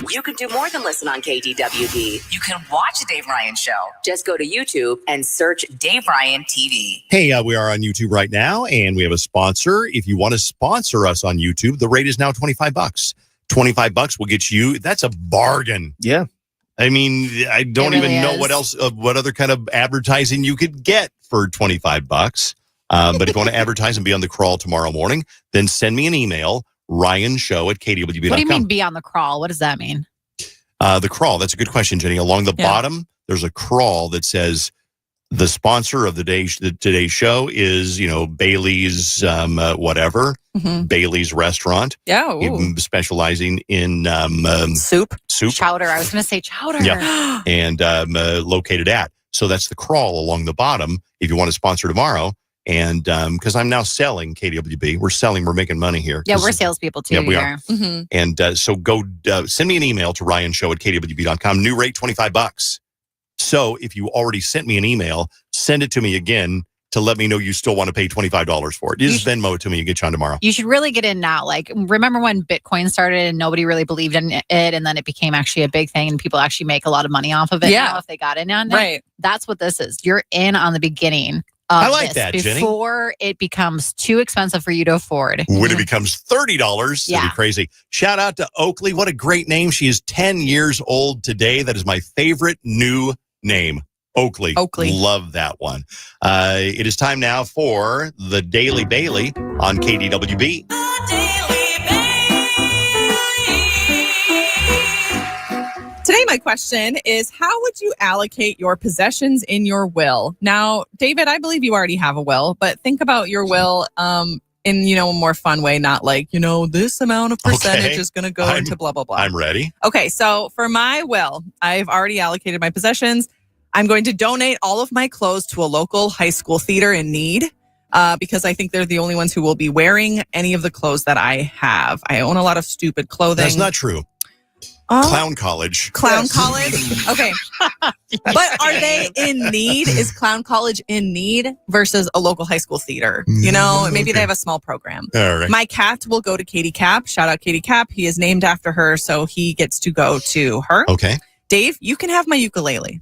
You can do more than listen on KDWB. You can watch The Dave Ryan Show. Just go to YouTube and search Dave Ryan TV.
Hey, we are on YouTube right now, and we have a sponsor. If you want to sponsor us on YouTube, the rate is now $25. $25 will get you. That's a bargain.
Yeah.
I mean, I don't
really
even know
is.
what else, what other kind of advertising you could get for $25. But if you want to advertise and be on the crawl tomorrow morning, then send me an email, ryanshow@kdwb.com.
What do you mean be on the crawl? What does that mean?
The crawl. That's a good question, Jenny. Along the bottom, there's a crawl that says the sponsor of today's show is, Bailey's, whatever, Bailey's restaurant.
Yeah.
Even specializing in
soup.
Chowder. I was going to say chowder.
Yeah. And located at. So that's the crawl along the bottom. If you want to sponsor tomorrow. And because I'm now selling KDWB, we're making money here.
Yeah, we're salespeople too.
Yeah, we
here.
are. Mm-hmm. And so go send me an email to ryanshow@kdwb.com. New rate $25. So if you already sent me an email, send it to me again to let me know you still want to pay $25 for it. Just Venmo it to me and get you on tomorrow.
You should really get in now. Like, remember when Bitcoin started and nobody really believed in it, and then it became actually a big thing and people actually make a lot of money off of it now if they got in on it?
Right.
That's what this is. You're in on the beginning.
I like that, Jenny.
Before it becomes too expensive for you to afford.
When it becomes $30, it'd be crazy. Shout out to Oakley. What a great name. She is 10 years old today. That is my favorite new name. Oakley. Love that one. It is time now for the Daily Bailey on KDWB.
Today, my question is, how would you allocate your possessions in your will? Now, David, I believe you already have a will, but think about your will in, a more fun way, not like, this amount of percentage is going to go into blah, blah, blah.
I'm ready.
Okay, so for my will, I've already allocated my possessions. I'm going to donate all of my clothes to a local high school theater in need because I think they're the only ones who will be wearing any of the clothes that I have. I own a lot of stupid clothing.
That's not true. Clown college.
Clown college? Okay. But are they in need? Is Clown College in need versus a local high school theater? Maybe they have a small program.
All right.
My cat will go to Katie Cap. Shout out Katie Cap. He is named after her, so he gets to go to her.
Okay.
Dave, you can have my ukulele.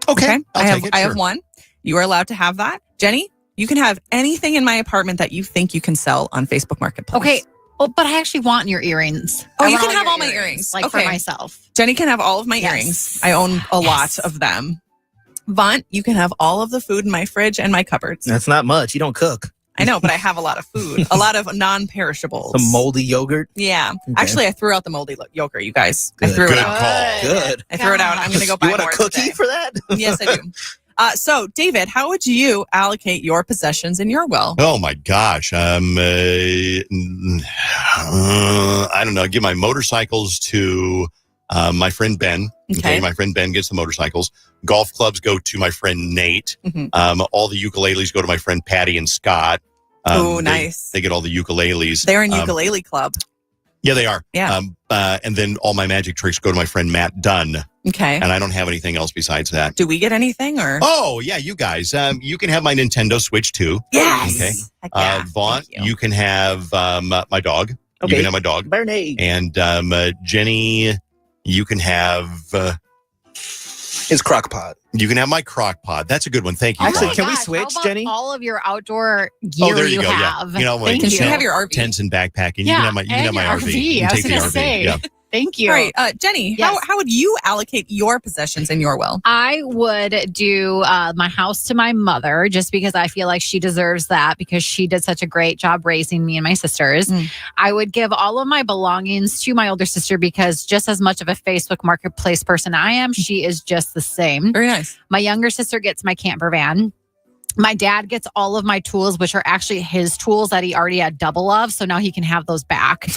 Okay.
I have one. You are allowed to have that. Jenny, you can have anything in my apartment that you think you can sell on Facebook Marketplace.
Okay. Oh, but I actually want your earrings.
Oh,
I
you
want
can have
your
all my earrings.
Like for myself.
Jenny can have all of my earrings. I own a lot of them. Vaughn, you can have all of the food in my fridge and my cupboards.
That's not much. You don't cook.
I know, but I have a lot of food. A lot of non-perishables.
Some moldy yogurt?
Yeah.
Okay.
Actually, I threw out the moldy yogurt, you guys. I threw it out.
Call. Good.
I threw it out. I'm going to go buy
more. You
more
want a cookie
today.
for that?
Yes, I do. So, David, how would you allocate your possessions in your will?
Oh, my gosh. I don't know. I give my motorcycles to my friend Ben.
Okay.
My friend Ben gets the motorcycles. Golf clubs go to my friend Nate.
Mm-hmm.
All the ukuleles go to my friend Patty and Scott.
Oh, nice.
They get all the ukuleles.
They're in ukulele club.
Yeah, they are.
Yeah.
And then all my magic tricks go to my friend Matt Dunn.
Okay.
And I don't have anything else besides that.
Do we get anything or?
Oh, yeah, you guys. You can have my Nintendo Switch too.
Yes.
Okay.
Heck yeah.
Vaughn, you can have my dog.
Okay.
You can have my dog.
Bernie.
And Jenny, you can have
his crock pot.
You can have my crock pot. That's a good one. Thank you.
Actually,
Vaughn.
can we switch,
How about
Jenny?
all of your outdoor gear
there you go.
have?
Yeah.
Thank
Can
you.
she have your RV?
Tents and backpacking.
Yeah,
you can have my
and
RV.
your
You
RV.
can
I
take
was
the
gonna
RV.
say.
Yeah.
Thank you.
All right, Jenny,
Yes.
how would you allocate your possessions in your will?
I would do my house to my mother just because I feel like she deserves that because she did such a great job raising me and my sisters. I would give all of my belongings to my older sister because just as much of a Facebook Marketplace person I am, she is just the same.
Very nice.
My younger sister gets my camper van. My dad gets all of my tools, which are actually his tools that he already had double of. So now he can have those back.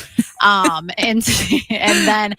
And then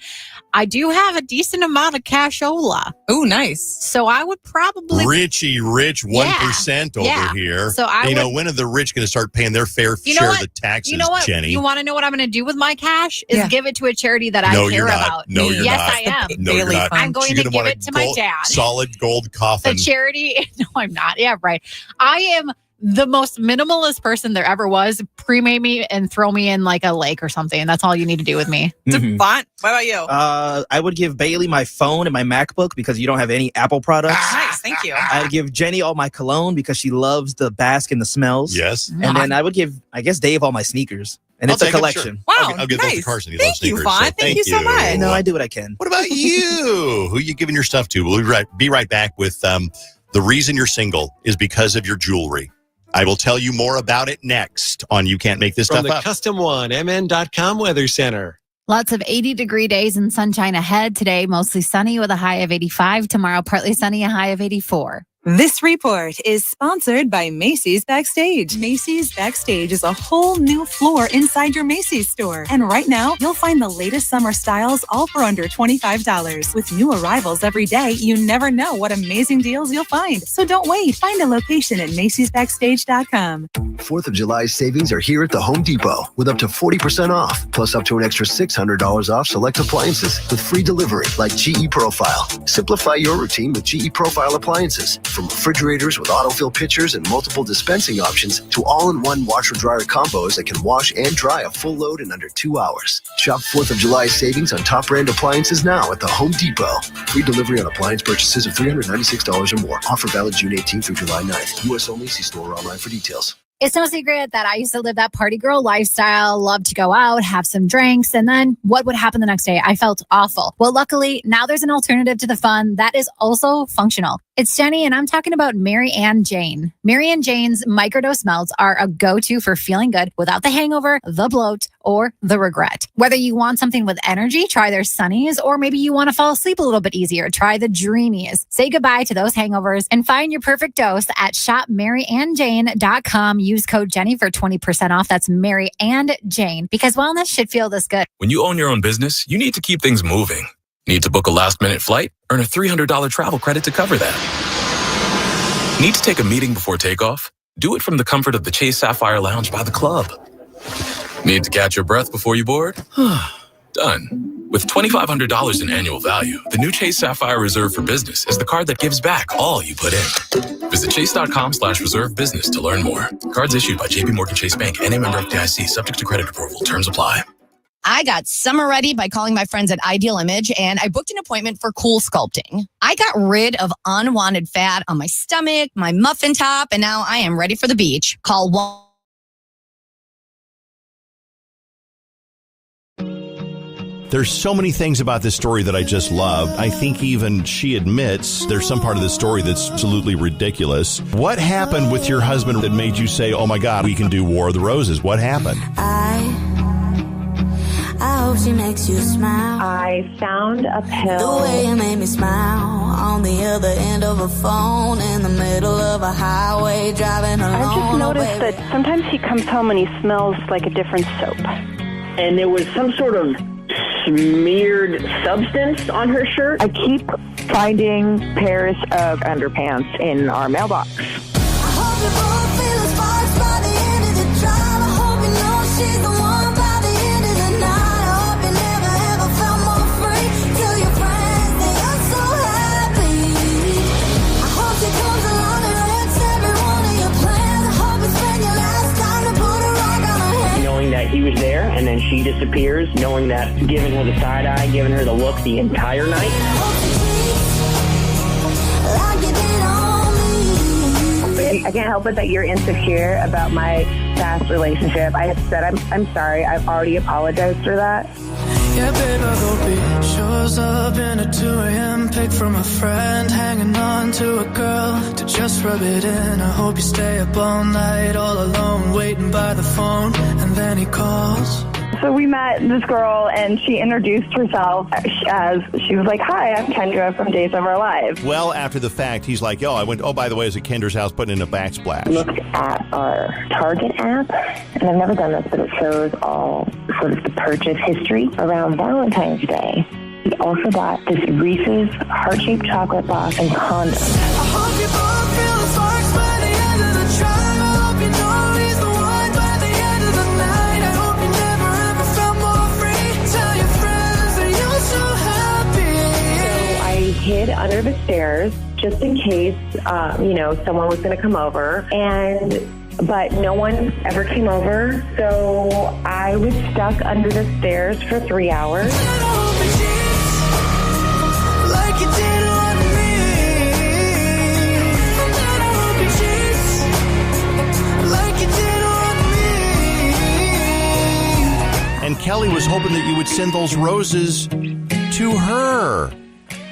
I do have a decent amount of cashola.
Oh, nice.
So I would probably
Richie rich 1% over here.
So
when are the rich going to start paying their fair share of the taxes,
You know what?
Jenny?
You want to know what I'm going to do with my cash? Is give it to a charity that I care about.
No, you're
yes,
not.
I am.
No, you're not.
I'm going
She's
to
gonna
give
want
it to my dad.
Solid gold coffin.
The charity. No, I'm not. Yeah, right. I am the most minimalist person there ever was. Cremate me and throw me in like a lake or something. That's all you need to do with me.
Mm-hmm.
Fun. What about you?
I would give Bailey my phone and my MacBook because you don't have any Apple products.
Nice, thank you.
I'd give Jenny all my cologne because she loves the bask in the smells.
Yes.
And then I would give, I guess, Dave all my sneakers. And it's a collection.
Wow,
I'll give those to
nice.
Carson. He
Thank
loves sneakers,
you, Vaughn.
so
Thank you so much.
No, I do what I can.
What about you? Who you giving your stuff to? We'll be right back with the reason you're single is because of your jewelry. I will tell you more about it next on You Can't Make This
From
Stuff
the
Up.
Custom One, MN.com Weather Center.
Lots of 80-degree days and sunshine ahead. Today, mostly sunny with a high of 85. Tomorrow, partly sunny, a high of 84.
This report is sponsored by Macy's Backstage. Macy's Backstage is a whole new floor inside your Macy's store. And right now, you'll find the latest summer styles all for under $25. With new arrivals every day, you never know what amazing deals you'll find. So don't wait. Find a location at Macy'sBackstage.com.
4th of July savings are here at the Home Depot with up to 40% off, plus up to an extra $600 off select appliances with free delivery like GE Profile. Simplify your routine with GE Profile appliances. From refrigerators with autofill pitchers and multiple dispensing options to all-in-one washer-dryer combos that can wash and dry a full load in under 2 hours. Shop 4th of July savings on top brand appliances now at the Home Depot. Free delivery on appliance purchases of $396 or more. Offer valid June 18th through July 9th. U.S. only. See store or online for details.
It's no secret that I used to live that party girl lifestyle, love to go out, have some drinks, and then what would happen the next day? I felt awful. Well, luckily, now there's an alternative to the fun that is also functional. It's Jenny, and I'm talking about Mary and Jane. Mary and Jane's microdose melts are a go-to for feeling good without the hangover, the bloat, or the regret. Whether you want something with energy, try their Sunnies, or maybe you want to fall asleep a little bit easier, try the Dreamies. Say goodbye to those hangovers and find your perfect dose at shopmaryandjane.com. Use code Jenny for 20% off. That's Mary and Jane, because wellness should feel this good.
When you own your own business, you need to keep things moving. Need to book a last-minute flight? Earn a $300 travel credit to cover that. Need to take a meeting before takeoff? Do it from the comfort of the Chase Sapphire Lounge by the club. Need to catch your breath before you board? Done. With $2,500 in annual value, the new Chase Sapphire Reserve for Business is the card that gives back all you put in. Visit chase.com/reserve business to learn more. Cards issued by JPMorgan Chase Bank, N.A. member FDIC, subject to credit approval. Terms apply.
I got summer ready by calling my friends at Ideal Image, and I booked an appointment for cool sculpting. I got rid of unwanted fat on my stomach, my muffin top, and now I am ready for the beach. Call 1.
There's so many things about this story that I just love. I think even she admits there's some part of the story that's absolutely ridiculous. What happened with your husband that made you say, oh my God, we can do War of the Roses? What happened?
I hope she makes you smile. I found a pill. The way you made me smile on the other end of a phone in the middle of a highway driving alone.
I've just noticed that sometimes he comes home and he smells like a different soap.
And there was some sort of smeared substance on her shirt.
I keep finding pairs of underpants in our mailbox.
I hope you both feel the sparks by the end of the drive. I hope you know she's the one by the end of the night. I hope you never ever felt more free. Tell your friends that you're so happy. I hope she comes along and wrecks every one of your plans. I hope you spend your last time to put a rock on her head.
Knowing that he was there and then she disappears, knowing that giving her the side eye, giving her the look the entire night.
I can't help it that you're insecure about my past relationship. I said I'm sorry. I've already apologized for that.
Yeah, babe, I go beat. Shows up in a 2 a.m. pic from a friend, hanging on to a girl to just rub it in. I hope you stay up all night, all alone, waiting by the phone, and then he calls.
So we met this girl, and she introduced herself as, she was like, "Hi, I'm Kendra from Days of Our Lives."
Well, after the fact, he's like, "Oh, by the way, I was at Kendra's house putting in a backsplash."
Looked at our Target app, and I've never done this, but it shows all sort of the purchase history around Valentine's Day. We also bought this Reese's heart-shaped chocolate box and condom.
I hope you both feel the sparks by the end of the drive. I hope you know he's the one by the end of the night. I hope you never ever felt more free. Tell your friends that you're so happy.
So I hid under the stairs just in case, someone was going to come over, but no one ever came over. So I was stuck under the stairs for 3 hours.
Like you did on me. And I hope you cheat like you did on me.
And Kelly was hoping that you would send those roses to her.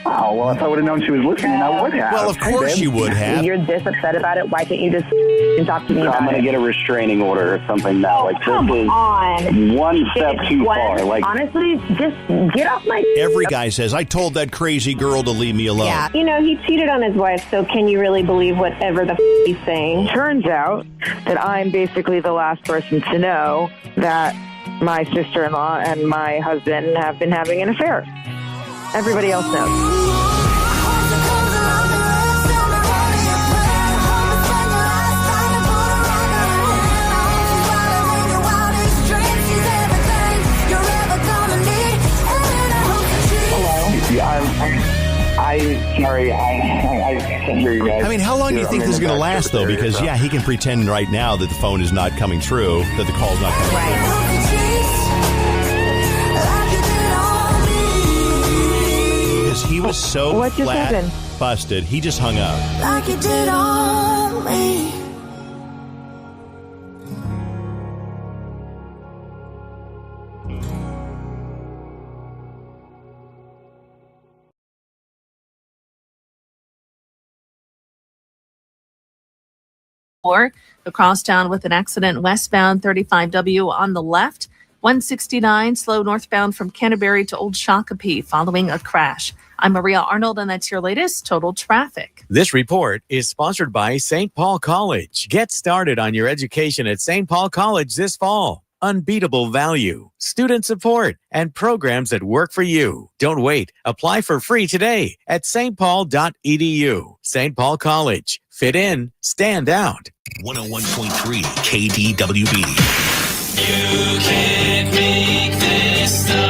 Oh, well, if I would have known she was listening, I would have.
Well, of course you would have.
You're this upset about it. Why can't you just talk to me about
I'm going to get a restraining order or something now. Like, this is one step too far. Like,
honestly, just get off my...
Every guy says, "I told that crazy girl to leave me alone."
Yeah. He cheated on his wife, so can you really believe whatever the he's saying?
Turns out that I'm basically the last person to know that my sister-in-law and my husband have been having an affair. Everybody else knows.
I'm sorry. I can't hear you guys.
I mean, how long do you think this is going to last, though? Because, he can pretend right now that the phone is not coming through, that the call's not coming through. Because he was so flat busted, he just hung up.
Like you did on me.
The crosstown with an accident westbound 35W on the left, 169 slow northbound from Canterbury to Old Shakopee following a crash. I'm Maria Arnold, and that's your latest total traffic.
This report is sponsored by St. Paul College. Get started on your education at St. Paul College this fall. Unbeatable value, student support, and programs that work for you. Don't wait. Apply for free today at stpaul.edu. St. Paul College. Fit in, stand out.
101.3 KDWB.
You can't make this stuff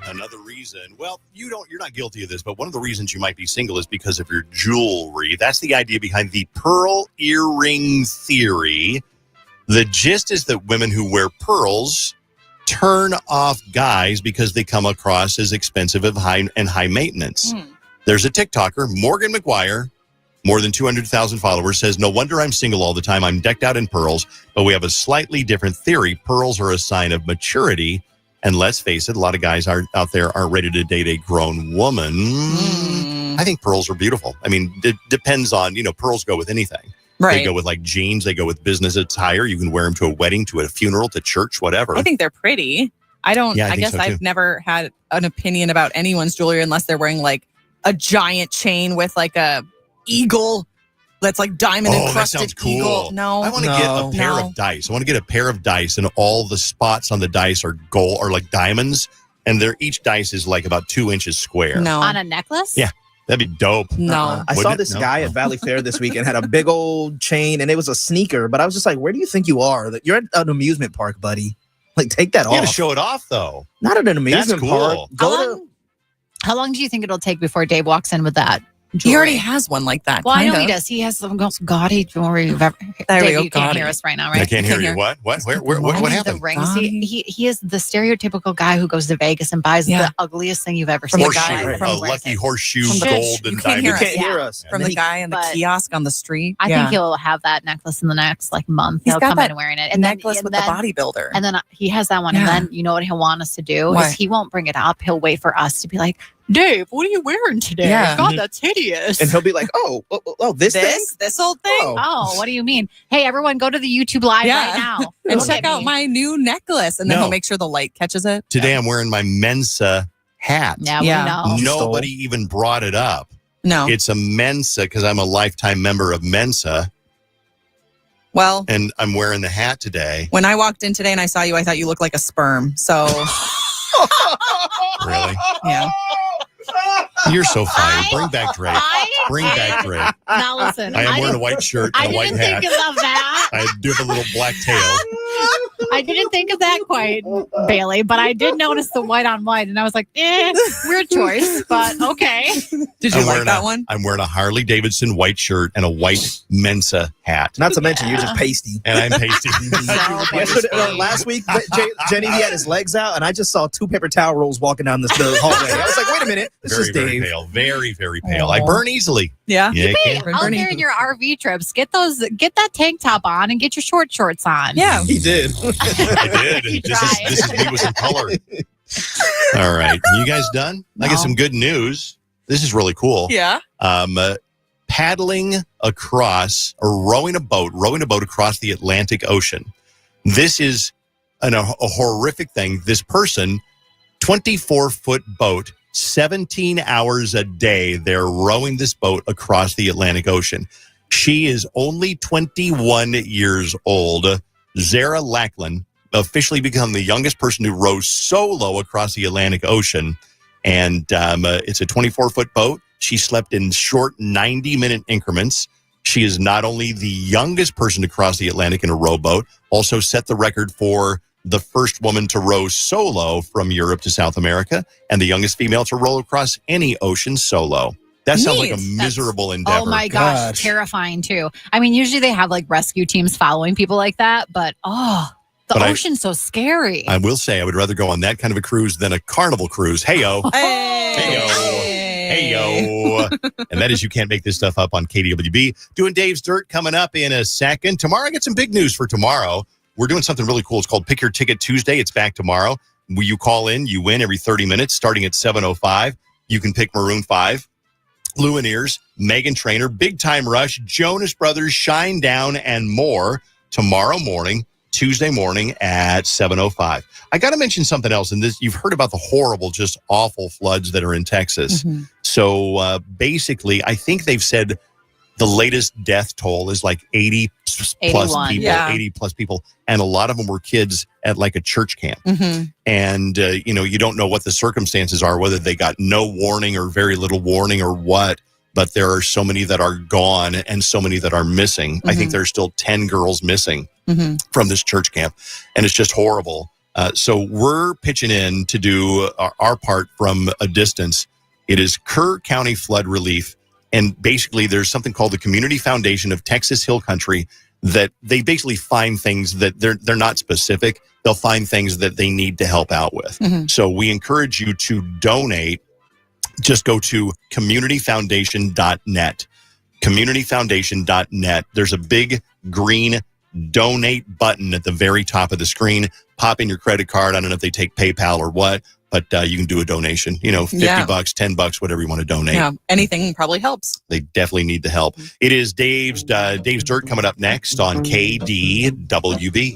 Another reason, well, you're not guilty of this, but one of the reasons you might be single is because of your jewelry. That's the idea behind the pearl earring theory. The gist is that women who wear pearls turn off guys because they come across as expensive and high maintenance. There's a TikToker, Morgan McGuire, more than 200,000 followers, says, "No wonder I'm single all the time. I'm decked out in pearls, but we have a slightly different theory. Pearls are a sign of maturity. And let's face it, a lot of guys out there aren't ready to date a grown woman." I think pearls are beautiful. I mean, it depends on, pearls go with anything.
Right.
They go with like jeans. They go with business attire. You can wear them to a wedding, to a funeral, to church, whatever.
I think they're pretty. I guess
so
I've never had an opinion about anyone's jewelry unless they're wearing like a giant chain with like a eagle that's like diamond encrusted.
That sounds cool.
Eagle. No,
I want to get a pair of dice. I want to get a pair of dice, and all the spots on the dice are gold or like diamonds, and each dice is like about 2 inches square.
No, on a necklace.
Yeah. That'd be dope.
No.
I saw this guy at Valley Fair this week and had a big old chain, and it was a sneaker. But I was just like, where do you think you are? You're at an amusement park, buddy. Like, take that off.
You gotta show it off, though.
Not at an amusement
That's cool.
park.
How long do you think it'll take before Dave walks in with that? jewelry.
He already has one like that.
Well, I know
kind
he
of.
does. He has the most gaudy jewelry you've ever.
There we
Dave,
go,
you can't
gaudy.
hear us right now, right?
I can't hear you. What? What
The
happened?
rings. He is the stereotypical guy who goes to Vegas and buys the ugliest thing you've ever seen.
A lucky horseshoe, gold, and diamond.
You can't hear us. From the guy in the kiosk on the street.
I think he'll have that necklace in the next month.
He's
He'll
got
come
that
in wearing it.
necklace with the bodybuilder.
And then he has that one.
Yeah.
And then you know what he'll want us to do
What?
is he won't bring it up. He'll wait for us to be like, Dave, what are you wearing today?
Yeah.
God, that's hideous.
And he'll be like, this thing?
This old thing?
Oh, what do you mean? Hey, everyone, go to the YouTube live right now.
And
Look
check
at
out
me.
my new necklace. And then
No.
he'll make sure the light catches it.
Today I'm wearing my Mensa hat.
Yeah, we know.
Nobody even brought it up.
No.
It's a Mensa because I'm a lifetime member of Mensa.
Well,
and I'm wearing the hat today.
when I walked in today and I saw you, I thought you looked like a sperm. So,
Really?
yeah.
You're so fired. Bring back Drake. Bring back Drake.
Now listen.
I am wearing a
didn't-
white shirt
I
and a white
didn't
hat.
think of that.
I do have a little black tail.
I didn't think of that quite, Bailey, but I did notice the white on white, and I was like, weird choice, but okay.
Did
I'm wearing I'm wearing a Harley Davidson white shirt and a white Mensa hat.
Not to mention you're just pasty.
And I'm pasty.
Last week, Jenny, he had his legs out, and I just saw 2 paper towel rolls walking down the hallway. I was like, wait a minute, this
Very,
is Dave.
very pale. Very, very pale. I burn easily.
Yeah.
Yeah, you
Hey,
can't.
out there in your RV trips, get that tank top on and get your short shorts on.
Yeah.
He did.
I did. This is me with some color. All right. You guys done? I got some good news. This is really cool.
Yeah.
Paddling across or rowing a boat across the Atlantic Ocean. This is a horrific thing. This person, 24-foot boat, 17 hours a day, they're rowing this boat across the Atlantic Ocean. She is only 21 years old. Zara Lackland officially become the youngest person to row solo across the Atlantic Ocean. And it's a 24-foot boat. She slept in short 90-minute increments. She is not only the youngest person to cross the Atlantic in a rowboat, also set the record for the first woman to row solo from Europe to South America, and the youngest female to row across any ocean solo. That sounds like a miserable endeavor.
Oh my gosh, terrifying too. I mean, usually they have like rescue teams following people like that, but the ocean's so scary.
I will say I would rather go on that kind of a cruise than a carnival cruise. Hey-yo. Hey-yo. And that is You Can't Make This Stuff Up on KDWB. Doing Dave's Dirt coming up in a second. Tomorrow, I got some big news for tomorrow. We're doing something really cool. It's called Pick Your Ticket Tuesday. It's back tomorrow. You call in, you win every 30 minutes, starting at 7:05. You can pick Maroon 5, Lumineers, Meghan Trainor, Big Time Rush, Jonas Brothers, Shine Down, and more tomorrow morning, Tuesday morning at 7:05. I got to mention something else. And this, you've heard about the horrible, just awful floods that are in Texas.
Mm-hmm.
So basically, I think they've said the latest death toll is like 80 plus
81,
people,
yeah.
80 plus people. And a lot of them were kids at like a church camp.
Mm-hmm.
And, you don't know what the circumstances are, whether they got no warning or very little warning or what. But there are so many that are gone and so many that are missing. I think there's still 10 girls missing from this church camp. And it's just horrible. So we're pitching in to do our part from a distance. It is Kerr County Flood Relief. And basically, there's something called the Community Foundation of Texas Hill Country that they basically find things that they're not specific. They'll find things that they need to help out with. So we encourage you to donate. Just go to communityfoundation.net. Communityfoundation.net. There's a big green donate button at the very top of the screen. Pop in your credit card. I don't know if they take PayPal or what, but you can do a donation. $50, $10, whatever you want to donate.
Yeah, anything probably helps.
They definitely need the help. It is Dave's Dirt coming up next on KDWB.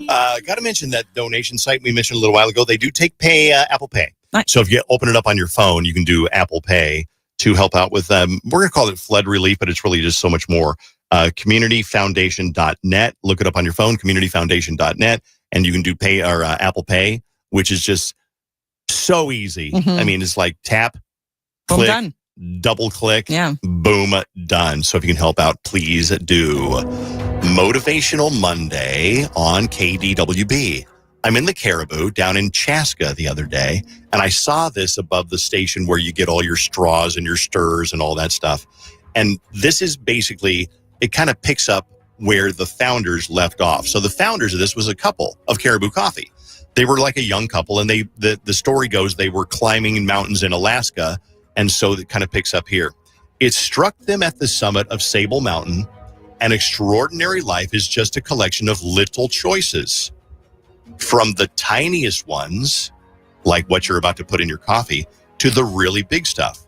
Got to mention that donation site we mentioned a little while ago. They do take Apple Pay.
Nice.
So if you open it up on your phone, you can do Apple Pay to help out with, we're going to call it flood relief, but it's really just so much more. Communityfoundation.net. Look it up on your phone, communityfoundation.net, and you can do pay or Apple Pay, which is just so easy.
Mhm.
I mean, it's like tap,
Boom,
click,
done.
double click,
Yeah.
boom, done. So if you can help out, please do. Motivational Monday on KDWB. I'm in the Caribou down in Chaska the other day, and I saw this above the station where you get all your straws and your stirs and all that stuff. And this is basically, it kind of picks up where the founders left off. So the founders of this was a couple of Caribou Coffee. They were like a young couple, and the story goes they were climbing mountains in Alaska, and so it kind of picks up here. It struck them at the summit of Sable Mountain. An extraordinary life is just a collection of little choices. From the tiniest ones, like what you're about to put in your coffee, to the really big stuff.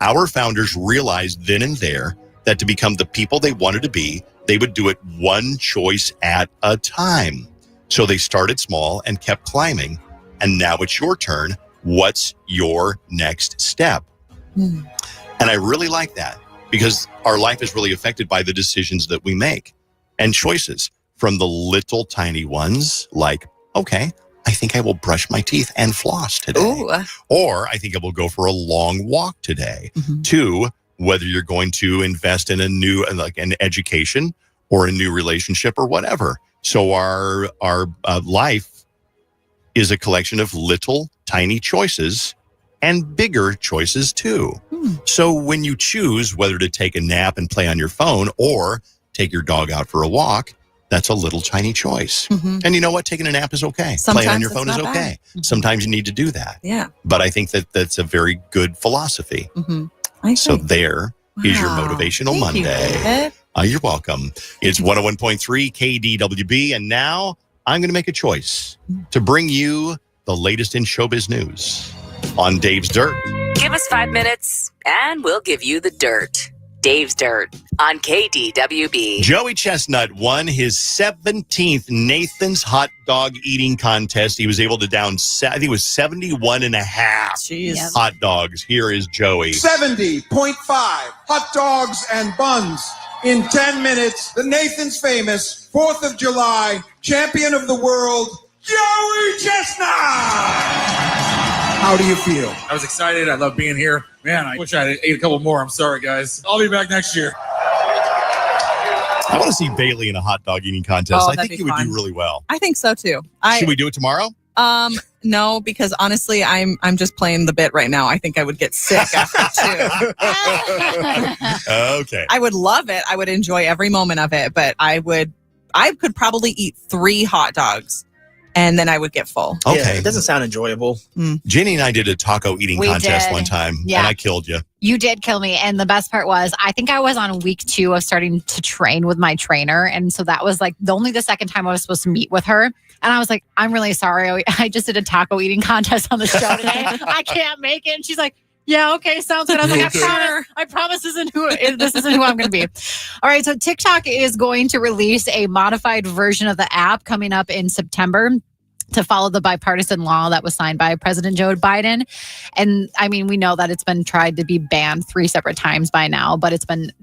Our founders realized then and there that to become the people they wanted to be, they would do it one choice at a time. So they started small and kept climbing. And now it's your turn. What's your next step? And I really like that because our life is really affected by the decisions that we make and choices, from the little tiny ones like, okay, I think I will brush my teeth and floss today.
Ooh.
Or I think I will go for a long walk today. To whether you're going to invest in a new, like an education or a new relationship or whatever. So our life is a collection of little tiny choices and bigger choices too. So when you choose whether to take a nap and play on your phone or take your dog out for a walk, that's a little tiny choice. And you know what? Taking a nap is okay.
Sometimes
Playing on your
it's
phone is
not
okay.
bad.
Sometimes you need to do that.
Yeah.
But I think that that's a very good philosophy. So there is your Motivational Monday.
David.
You're welcome. It's 101.3 KDWB. And now I'm going to make a choice to bring you the latest in showbiz news on Dave's Dirt.
Give us 5 minutes and we'll give you the dirt. Dave's Dirt on KDWB.
Joey Chestnut won his 17th Nathan's hot dog eating contest. He was able to down, I think it was 71 and a half hot dogs. Here is Joey.
70.5 hot dogs and buns in 10 minutes. The Nathan's famous 4th of July champion of the world, Joey Chestnut. How do you feel?
I was excited. I love being here. Man, I wish I had ate a couple more. I'm sorry, guys. I'll be back next year.
I want to see Bailey in a hot dog eating contest.
Oh,
I
that'd
think
be
he would
fun.
do really well.
I think so too.
Should we do it tomorrow?
No, because honestly, I'm just playing the bit right now. I think I would get sick after 2.
Okay.
I would love it. I would enjoy every moment of it, but I could probably eat 3 hot dogs and then I would get full.
Okay.
Yeah, it doesn't sound enjoyable.
Jenny and I did a taco eating
We
contest
did.
one time,
Yeah.
and I killed you.
You did kill me. And the best part was, I think I was on week 2 of starting to train with my trainer. And so that was like the second time I was supposed to meet with her. And I was like, I'm really sorry. I just did a taco eating contest on the show today. I can't make it. And she's like, yeah, okay, sounds good. I was like, I promise this isn't who I'm going to be. All right. So TikTok is going to release a modified version of the app coming up in September to follow the bipartisan law that was signed by President Joe Biden. And I mean, we know that it's been tried to be banned 3 separate times by now, but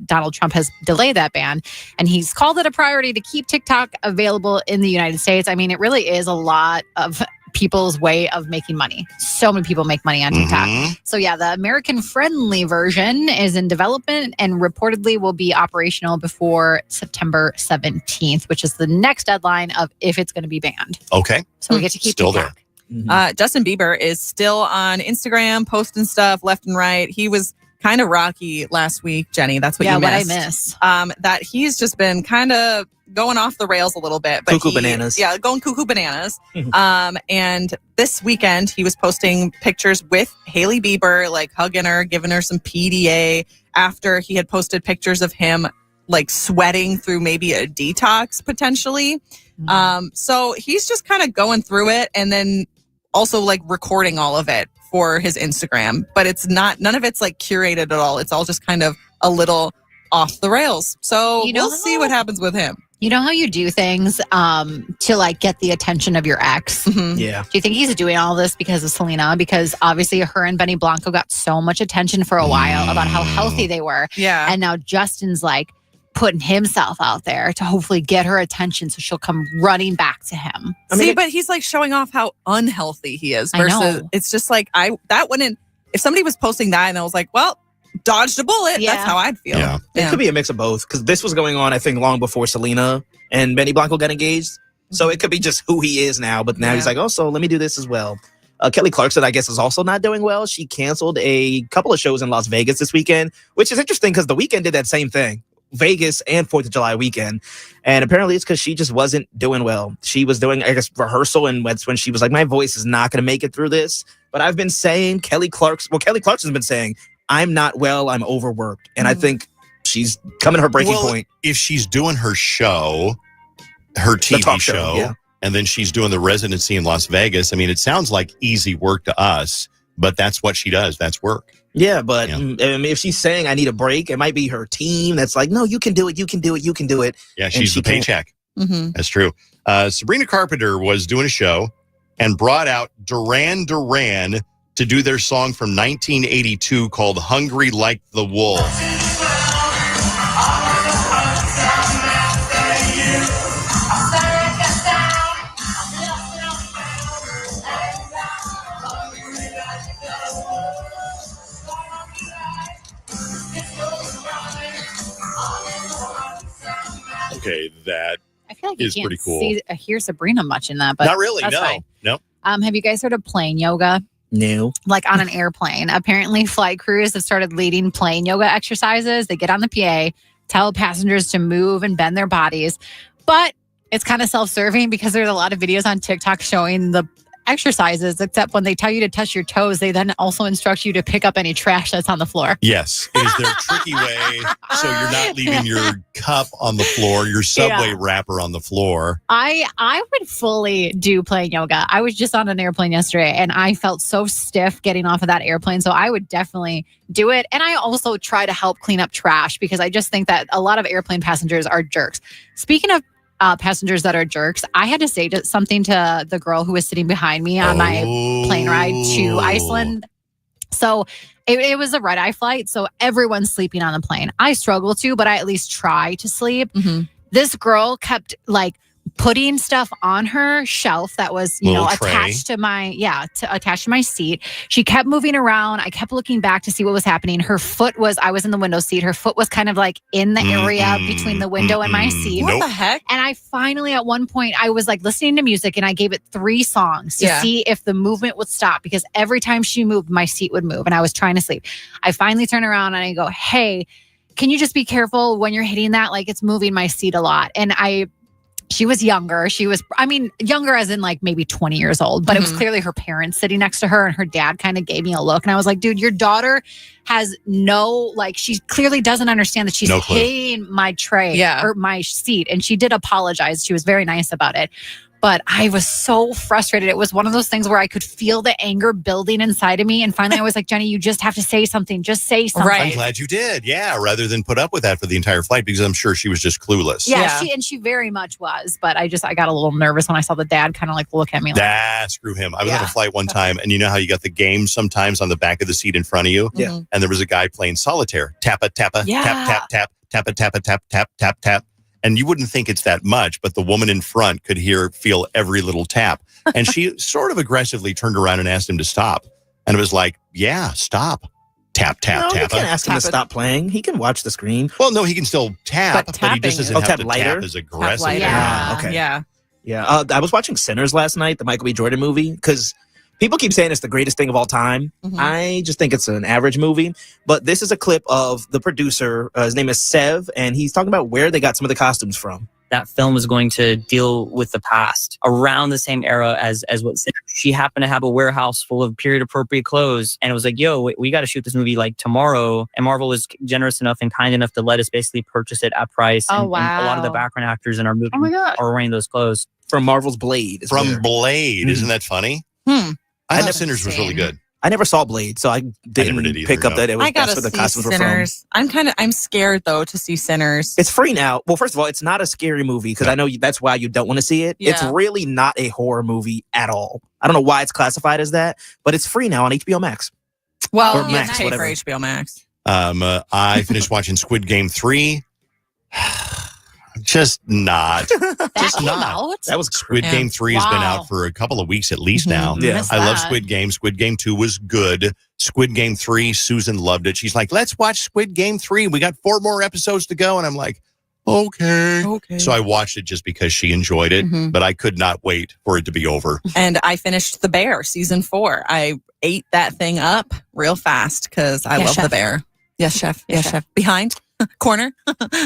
Donald Trump has delayed that ban. And he's called it a priority to keep TikTok available in the United States. I mean, it really is a lot of people's way of making money. So many people make money on TikTok. So yeah, the American-friendly version is in development and reportedly will be operational before September 17th, which is the next deadline of if it's going to be banned.
Okay.
So we get to keep
Still
TikTok.
there.
Justin Bieber is still on Instagram, posting stuff left and right. He was kind of rocky last week, Jenny. That's what you missed.
What I miss.
That he's just been kind of going off the rails a little bit. But
Cuckoo bananas.
Yeah, going cuckoo bananas. And this weekend, he was posting pictures with Hailey Bieber, like hugging her, giving her some PDA after he had posted pictures of him like sweating through maybe a detox potentially. So he's just kind of going through it and then also like recording all of it for his Instagram. But it's none of it's like curated at all. It's all just kind of a little off the rails. So we'll see what happens with him.
You know how you do things to like get the attention of your ex?
Mm-hmm.
Yeah.
Do you think he's doing all this because of Selena? Because obviously her and Benny Blanco got so much attention for a while about how healthy they were.
Yeah.
And now Justin's like putting himself out there to hopefully get her attention so she'll come running back to him.
But he's like showing off how unhealthy he is
I know.
versus it's just like that wouldn't, if somebody was posting that and I was like, well, dodged a bullet.
Yeah.
That's how I'd feel.
Yeah. It could be a mix of both because this was going on, I think, long before Selena and Benny Blanco got engaged. So it could be just who he is now. But now he's like, oh, so let me do this as well. Kelly Clarkson, I guess, is also not doing well. She canceled a couple of shows in Las Vegas this weekend, which is interesting because The Weeknd did that same thing. Vegas and 4th of July weekend. And apparently it's because she just wasn't doing well. She was doing, I guess, rehearsal, and that's when she was like, my voice is not going to make it through this. But I've been saying Kelly Clarkson's been saying, I'm not well, I'm overworked. And I think she's coming to her breaking point.
If she's doing her show, her TV
talk
show,
yeah.
and then she's doing the residency in Las Vegas, I mean, it sounds like easy work to us, but that's what she does. That's work.
Yeah, but I mean, if she's saying I need a break, it might be her team that's like, no, you can do it, you can do it, you can do it.
Yeah, she's the paycheck.
Mm-hmm.
That's true. Sabrina Carpenter was doing a show and brought out Duran Duran to do their song from 1982 called Hungry Like the Wolf. Okay, that
I feel like
is
you can't
pretty cool.
hear Sabrina much in that, but
Not really,
that's
no.
fine.
Nope.
Have you guys heard of plane yoga?
No.
Like on an airplane. Apparently, flight crews have started leading plane yoga exercises. They get on the PA, tell passengers to move and bend their bodies. But it's kind of self-serving because there's a lot of videos on TikTok showing the exercises, except when they tell you to touch your toes, they then also instruct you to pick up any trash that's on the floor.
Yes, it is their tricky way so you're not leaving your cup on the floor, your Subway wrapper on the floor.
I would fully do plane yoga. I was just on an airplane yesterday and I felt so stiff getting off of that airplane. So I would definitely do it. And I also try to help clean up trash because I just think that a lot of airplane passengers are jerks. Speaking of passengers that are jerks, I had to say something to the girl who was sitting behind me on my plane ride to Iceland. So it was a red-eye flight, so everyone's sleeping on the plane. I struggle to, but I at least try to sleep.
Mm-hmm.
This girl kept like putting stuff on her shelf that was, attached to my, attached to my seat. She kept moving around. I kept looking back to see what was happening. I was in the window seat. Her foot was kind of like in the area between the window and my seat.
What the heck?
And I finally, at one point, I was like listening to music and I gave it 3 songs to see if the movement would stop because every time she moved, my seat would move and I was trying to sleep. I finally turn around and I go, hey, can you just be careful when you're hitting that? Like it's moving my seat a lot. And she was younger. Younger as in like maybe 20 years old, but it was clearly her parents sitting next to her and her dad kind of gave me a look. And I was like, dude, your daughter has she clearly doesn't understand that she's hitting my tray or my seat. And she did apologize. She was very nice about it. But I was so frustrated. It was one of those things where I could feel the anger building inside of me. And finally I was like, Jenny, you just have to say something. Just say something.
I'm glad you did. Yeah. Rather than put up with that for the entire flight because I'm sure she was just clueless.
Yeah. She very much was. But I got a little nervous when I saw the dad kind of like look at me like,
screw him. I was on a flight one time and you know how you got the game sometimes on the back of the seat in front of you?
Yeah.
And there was a guy playing solitaire. Tappa, tappa, tap, tap, tap, tappa, tappa, tap, tap, tap, tap. And you wouldn't think it's that much, but the woman in front could feel every little tap. And she sort of aggressively turned around and asked him to stop. And it was like, yeah, stop. Tap, tap, tap.
You can't ask him to stop playing. He can watch the screen.
Well, no, he can still tap, but he just doesn't have to tap as aggressive.
Okay.
Yeah.
Yeah. I was watching Sinners last night, the Michael B. Jordan movie, because people keep saying it's the greatest thing of all time.
Mm-hmm.
I just think it's an average movie. But this is a clip of the producer. His name is Sev, and he's talking about where they got some of the costumes from.
That film was going to deal with the past around the same era as what she happened to have a warehouse full of period appropriate clothes. And it was like, yo, we got to shoot this movie like tomorrow. And Marvel was generous enough and kind enough to let us basically purchase it at price.
Oh,
and
wow.
a lot of the background actors in our movie are wearing those clothes.
From Marvel's Blade.
From Blade. Isn't that funny? I thought Sinners was really good.
I never saw Blade, so I didn't
did either,
pick up
no.
that it was
I gotta
that's where the
see
costumes were from.
Sinners. I'm scared though to see Sinners.
It's free now. Well, first of all, it's not a scary movie because I know that's why you don't want to see it.
Yeah.
It's really not a horror movie at all. I don't know why it's classified as that, but it's free now on HBO Max.
Well,
Or
you
Max,
have to pay
whatever.
for HBO Max.
I finished watching Squid Game 3. Just not. Just not.
That was
Squid
Yeah.
Game 3 has been
Wow.
out for a couple of weeks at least now.
Yeah.
Missed
I love
that.
Squid Game. Squid Game 2 was good. Squid Game 3, Susan loved it. She's like, let's watch Squid Game 3. We got 4 more episodes to go. And I'm like, okay. So I watched it just because she enjoyed it, but I could not wait for it to be over.
And I finished The Bear season 4. I ate that thing up real fast because I
Yes,
love
chef.
The Bear. Yes, chef. Yes, chef. Behind? Corner?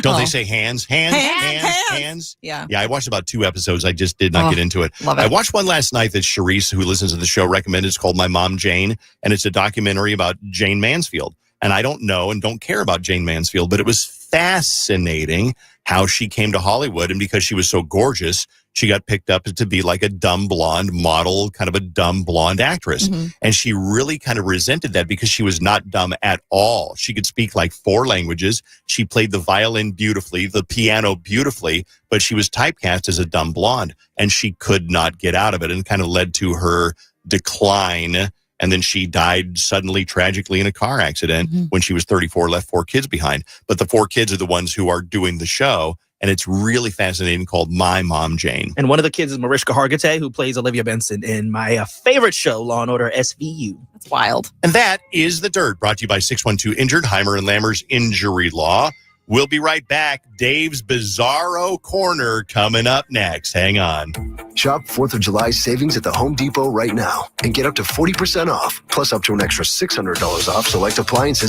Don't they say hands? Hands?
Hands. Yeah.
Yeah, I watched about 2 episodes. I just did not get into it.
Love it.
I watched one last night that Charisse, who listens to the show, recommended. It's called My Mom Jane, and it's a documentary about Jane Mansfield. And I don't know and don't care about Jane Mansfield, but it was fascinating how she came to Hollywood. And because she was so gorgeous, she got picked up to be like a dumb blonde model, kind of a dumb blonde actress. And she really kind of resented that because she was not dumb at all. She could speak like 4 languages. She played the violin beautifully, the piano beautifully, but she was typecast as a dumb blonde and she could not get out of it, and kind of led to her decline. And then she died suddenly, tragically in a car accident when she was 34, left 4 kids behind. But the 4 kids are the ones who are doing the show. And it's really fascinating, called My Mom Jane.
And one of the kids is Mariska Hargitay, who plays Olivia Benson in my favorite show, Law & Order SVU.
That's wild.
And that is The Dirt, brought to you by 612 Injured, Heimer and Lammer's Injury Law. We'll be right back. Dave's Bizarro Corner coming up next. Hang on.
Shop 4th of July savings at the Home Depot right now and get up to 40% off, plus up to an extra $600 off select appliances.